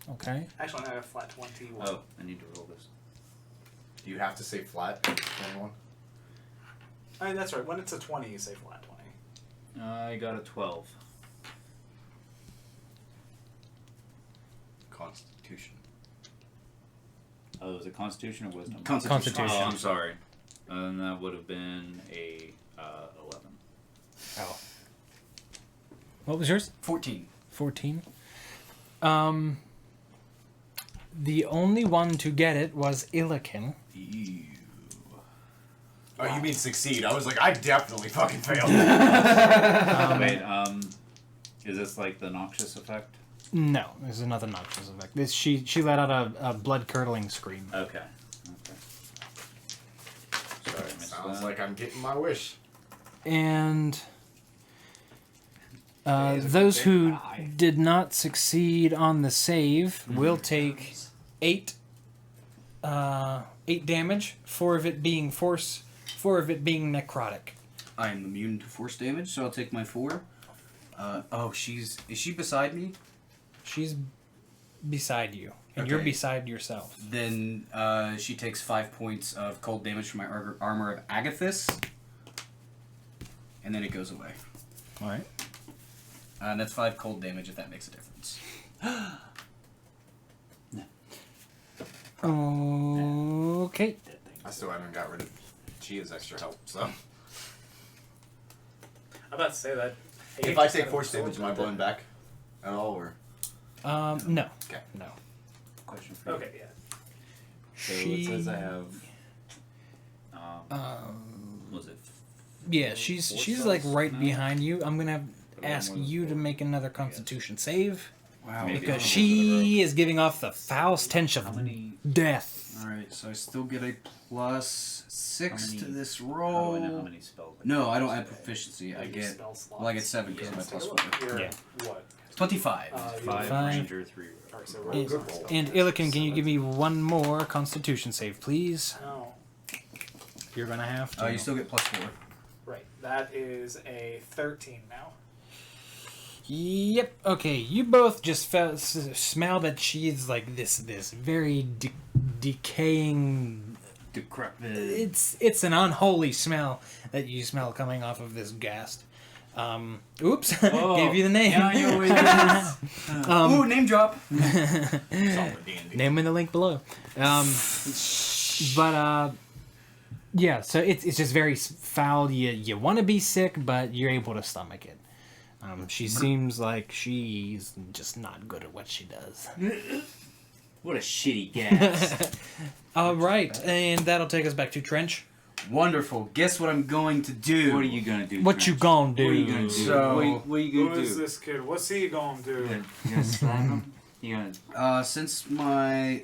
Okay. Actually, I got a flat 21. Oh, I need to roll this. Do you have to say flat? 21. I mean, that's right. When it's a 20, you say flat 20. I got a 12. Constitution. Oh, was it Constitution or Wisdom? Constitution. Oh, I'm sorry. And that would have been a 11. Oh. What was yours? 14. 14. The only one to get it was Illikin. Ew. Oh, you mean succeed? I was like, I definitely fucking failed. Wait, is this like the noxious effect? No, there's another noxious effect. She let out a blood-curdling scream. Okay. Okay. Sorry, I missed Sounds that. like I'm getting my wish. And Hey, is it those big? who Aye. did not succeed on the save will take 8 damage, 4 of it being force, 4 of it being necrotic. I am immune to force damage, so I'll take my 4. Is she beside me? She's beside you, and you're Okay. beside yourself. Then she takes 5 points of cold damage from my armor of Agathis. And then it goes away. All right. And that's 5 cold damage if that makes a difference. Okay. I still haven't got rid of Gia's extra help, so. I'm about to say that. If I take force damage, am I blowing back at all, or? No. Okay. No. Question for you. Okay, yeah. So it says I have. Was it? Yeah, she's Force like spells right now? behind you. I'm gonna But one ask more than you to 4, make another Constitution save Wow. Maybe. because I'll she is giving off the foul stench of How many? death. Alright, so I still get a +6 How to many- this How do I roll. know how many spells? No, I don't have proficiency. I You get spell slots. well, I get 7 because Yeah, of my +4. You're Yeah. what? 25. You're 5 Five. ranger, 3. Alright, so Roll roll good some roll. spell And checks. Illikin, can you give me one more Constitution save, please? No. You're gonna have to. You still get +4. Right. That is a 13 now. Yep. Okay. You both just smell that she's like this very decaying. Decrepit. It's an unholy smell that you smell coming off of this ghast. Oops. Gave you the name. Yeah, you always do this. Ooh, name drop! Solid D&D. Name in the link below. Yeah. So it's just very foul. You want to be sick, but you're able to stomach it. She seems like she's just not good at what she does. What a shitty gas. All right, and that'll take us back to Trench. Wonderful. Guess what I'm going to do? What are you gonna do? What you Trent? gonna do? What are you gonna do? So- what are you Who gonna is do? this kid? What's he gonna do? You gonna slam him? You gonna? Since my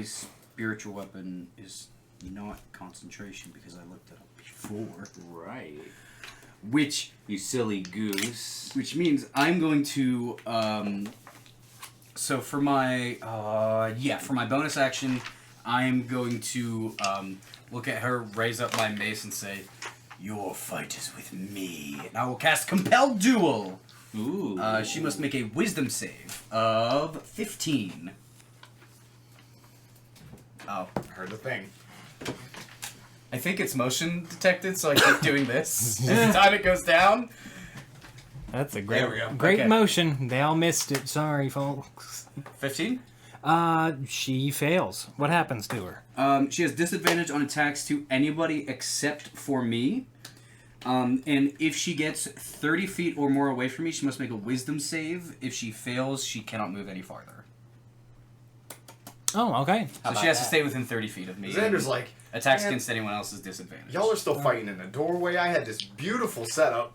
spiritual weapon is not concentration because I looked it up before, Right. which You silly goose. means I'm going to so for my for my bonus action, I'm going to look at her, raise up my mace, and say, "Your fight is with me." And I will cast Compel Duel. Ooh. She must make a Wisdom save of 15. Oh, Heard the thing. I think it's motion detected, so I keep doing this every time it goes down. That's a There we go. great Okay. motion. They all missed it. Sorry, folks. 15. She fails. What happens to her? She has disadvantage on attacks to anybody except for me. And if she gets 30 feet or more away from me, she must make a Wisdom save. If she fails, she cannot move any farther. Oh, okay. So she has to stay within 30 feet of me. Xander's like, Attacks "Man, against anyone else is disadvantage. y'all are still fighting in the doorway. I had this beautiful setup.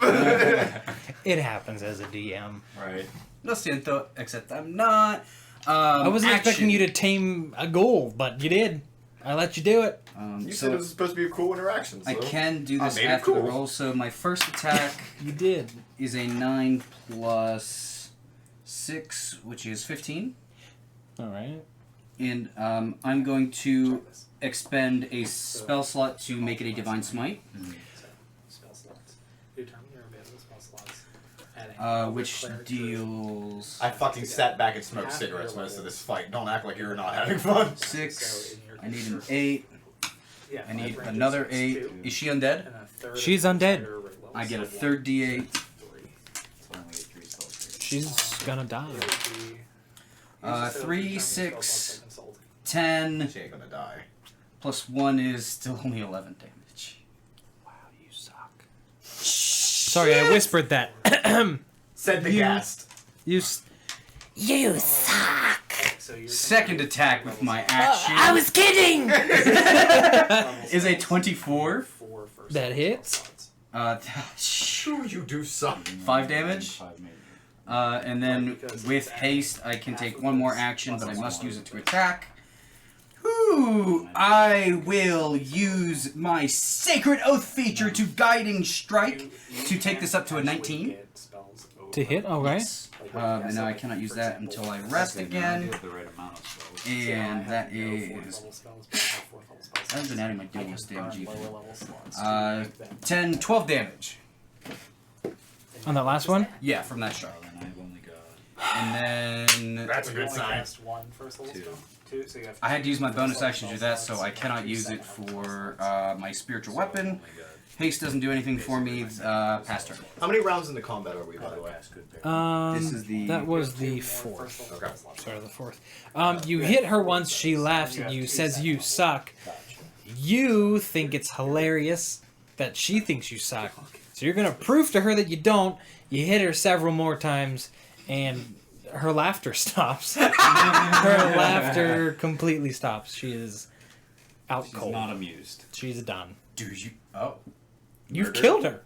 It happens as a DM. right. Lo siento, except I'm not. I wasn't expecting you to tame a ghoul, but you did. I let you do it. You said it was supposed to be a cool interaction. So I can do this made it after the cool. roll. So my first attack You did. is a 9 plus 6, which is 15. All right. And I'm going to expend a spell slot to make it a divine smite, Spell slots. Determine your available spell slots. which deals I fucking sat back and smoked cigarettes most of this fight. Don't act like you're not having fun. 6. I need an 8. Yeah, I need 5 ranges another is 8. 2, Is she undead? and a third She's of the undead. entire rate level, I get a so third 1, D8. 3. It's only a 3 spell save. She's gonna die. It would be- 3, determine 6, spell slots by consulting. 10, She ain't gonna die. plus 1 is still only 11 damage. Wow, you suck. Sorry, I whispered that. Said the You- ghast. You suck. So you're Second attack with my action I was kidding. is a 24. 4 first That level hits. spell slots. Sure, you do suck. 5 damage. 5 maybe. And then with haste, I can take one more action, but I must use it to attack. Ooh, I will use my Sacred Oath feature to Guiding Strike to take this up to a 19. To hit? Okay. Yes. And now I cannot use that until I rest again. The right amount of spells. And that is... I haven't been adding my duelist damage even. 10, 12 damage. On that last one? Yeah, from that shot. And I've only got And then That's a good sign. One first level spell. 2, so you have I had to use my bonus action to do that, so I cannot use it for my spiritual weapon. Haste doesn't do anything for me. Past turn. How many rounds into combat are we, by the way? This is the- That was the fourth. Okay. Sorry, the fourth. You hit her once. She laughs at you, says you suck. You think it's hilarious that she thinks you suck. So you're gonna prove to her that you don't. You hit her several more times, and her laughter stops. Her laughter completely stops. She is out She's cold. not amused. She's done. Do you? Oh. You've Murder? killed her.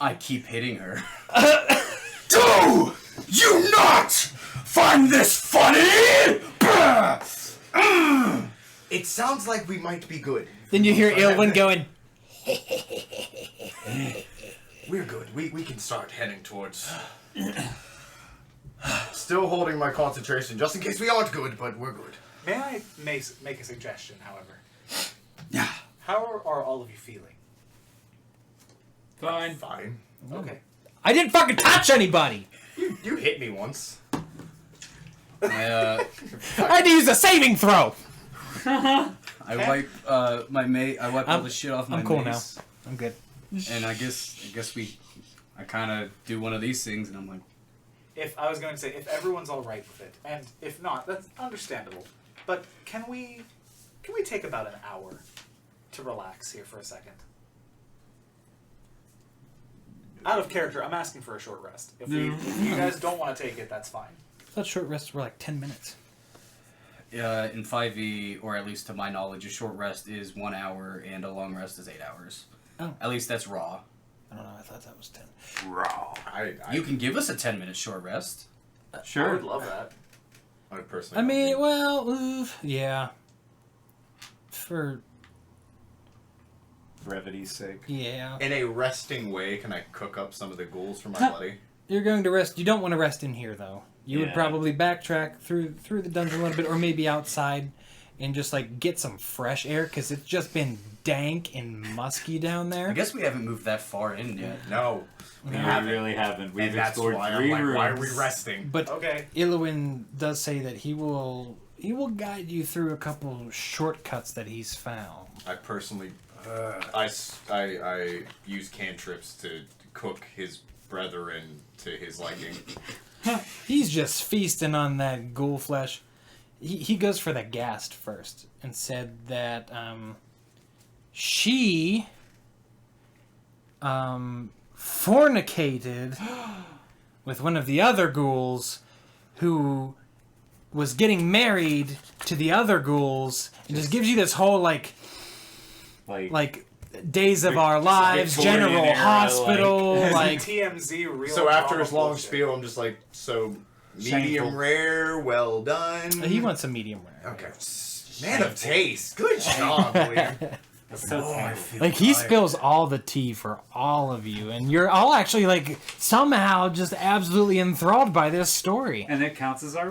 I keep hitting her. Do you not find this funny? It sounds like we might be good. Then you hear Ilwyn going, We're good. We can start heading towards. Still holding my concentration, just in case we aren't good, but we're good. May I make a suggestion, however? Yeah. How are all of you feeling? Fine. Fine. Okay. I didn't fucking touch anybody. You hit me once. I I had to use a saving throw. wipe I wipe all the shit off my I'm cool mace, I'm good. and I guess I kind of do one of these things, and I'm like, If I was going to say, if everyone's all right with it, and if not, that's understandable. But can we take about an hour to relax here for a second? Out of character, I'm asking for a short rest. If you guys don't want to take it, that's fine. I thought short rests were like 10 minutes. in 5e, or at least to my knowledge, a short rest is 1 hour, and a long rest is 8 hours. Oh. At least that's raw. I don't know. I thought that was 10. Raw. You can give us a 10-minute short rest. I Sure. would love that. I personally. I don't mean, think- well, yeah. For Brevity's sake. yeah, in a resting way, can I cook up some of the ghouls for my buddy? you're going to rest. You don't want to rest in here though. You would Yeah. probably backtrack through the dungeon a little bit, or maybe outside, and just like get some fresh air because it's just been dank and musky down there. I guess we haven't moved that far in yet. No. We haven't. really haven't. We've And that's explored why I'm 3 like, rooms. why are we resting? But Okay. Ilwyn does say that he will guide you through a couple shortcuts that he's found. I personally, I use cantrips to cook his brethren to his liking. He's just feasting on that ghoul flesh. He goes for the ghast first and said that she fornicated with one of the other ghouls who was getting married to the other ghouls, and just gives you this whole like Days of Our Lives, Victorian General era, Hospital, Like, like TMZ real So after drama his long bullshit. spiel, I'm just like, so Medium Shameful. rare, well done. He wants a medium rare. Okay. Man of taste. Good job, William. That's so I terrible. feel Like he tired. spills all the tea for all of you, and you're all actually like somehow just absolutely enthralled by this story. And it counts as our